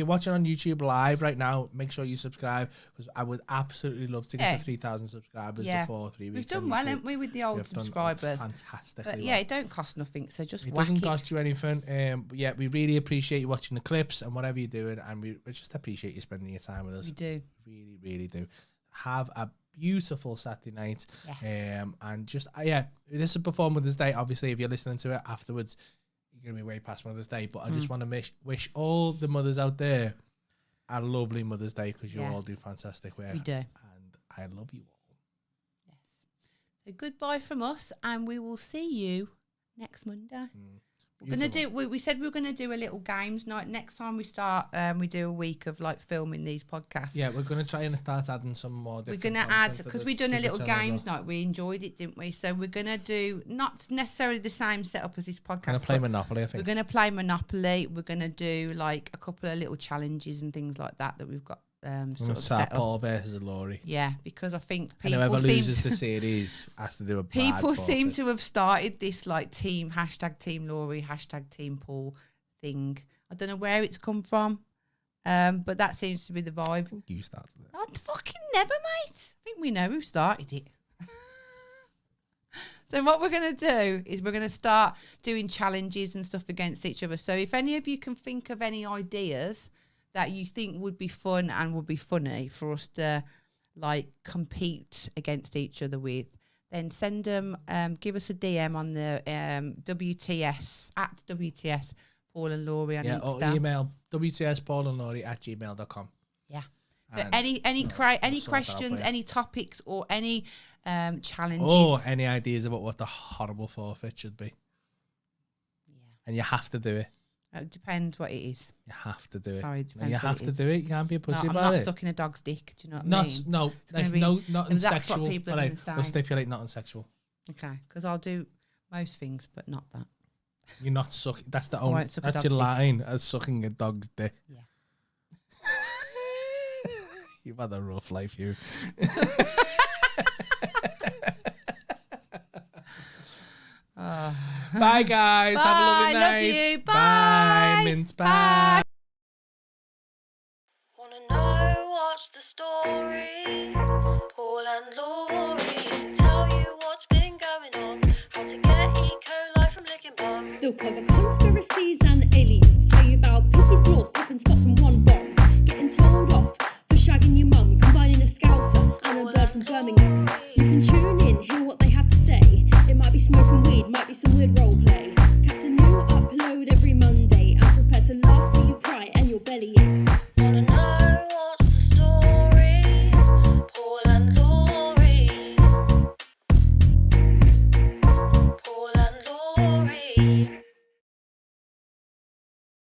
watching on YouTube live right now, make sure you subscribe, because I would absolutely love to get to 3,000 subscribers before 3 weeks. We've done well, haven't we, with the old subscribers? Fantastically. But yeah, it don't cost nothing, so just it doesn't cost you anything. But yeah, we really appreciate you watching the clips and whatever you're doing, and we just appreciate you spending your time with us. We do. Really, really do. have a beautiful Saturday night. Yes. And just this is before Mother's Day. Obviously, if you're listening to it afterwards, you're gonna be way past Mother's Day. But I just want to wish all the mothers out there a lovely Mother's Day, because you all do fantastic work. We do, and I love you all. Yes. So goodbye from us, and we will see you next Monday. We're gonna do. We said we were gonna do a little games night next time we start. We do a week of like filming these podcasts. Yeah, we're gonna try and start adding some more. We're gonna add, because we done a little games night. We enjoyed it, didn't we? So we're gonna do not necessarily the same setup as this podcast. Gonna play Monopoly, I think. We're gonna play Monopoly. We're gonna do like a couple of little challenges and things like that we've got. Sort of set Paul versus Laurie. Yeah, because I think people and whoever loses the series has to do a people seem to have started this like team Laurie #team Paul thing. I don't know where it's come from, but that seems to be the vibe. I think you started it. I fucking never, mate. I think we know who started it. So what we're going to do is we're going to start doing challenges and stuff against each other. So if any of you can think of any ideas that you think would be fun and would be funny for us to like compete against each other with, then send them, give us a DM on the WTS Paul and Laurie on Insta. Or email wtspaulandlaurie@gmail.com. Yeah. So any questions, any topics, or any challenges, or any ideas about what the horrible forfeit should be. Yeah. And you have to do it. It depends what it is. You have to do it. Sorry, it depends. You have to do it. You can't be a pussy about it. I'm not sucking a dog's dick. Do you know what I mean? No, not in sexual. We'll stipulate not in sexual. Okay, because I'll do most things, but not that. You're not sucking. That's the only. That's your line as sucking a dog's dick. Yeah. You've had a rough life, you. Bye, guys. Bye. Have a lovely night. Love you. Bye. Bye. Mince. Bye. Wanna know what's the story? Paul and Laurie tell you what's been going on. How to get E. coli from licking bum. They'll cover conspiracies and aliens. Tell you about pissy floors, popping spots and one bombs.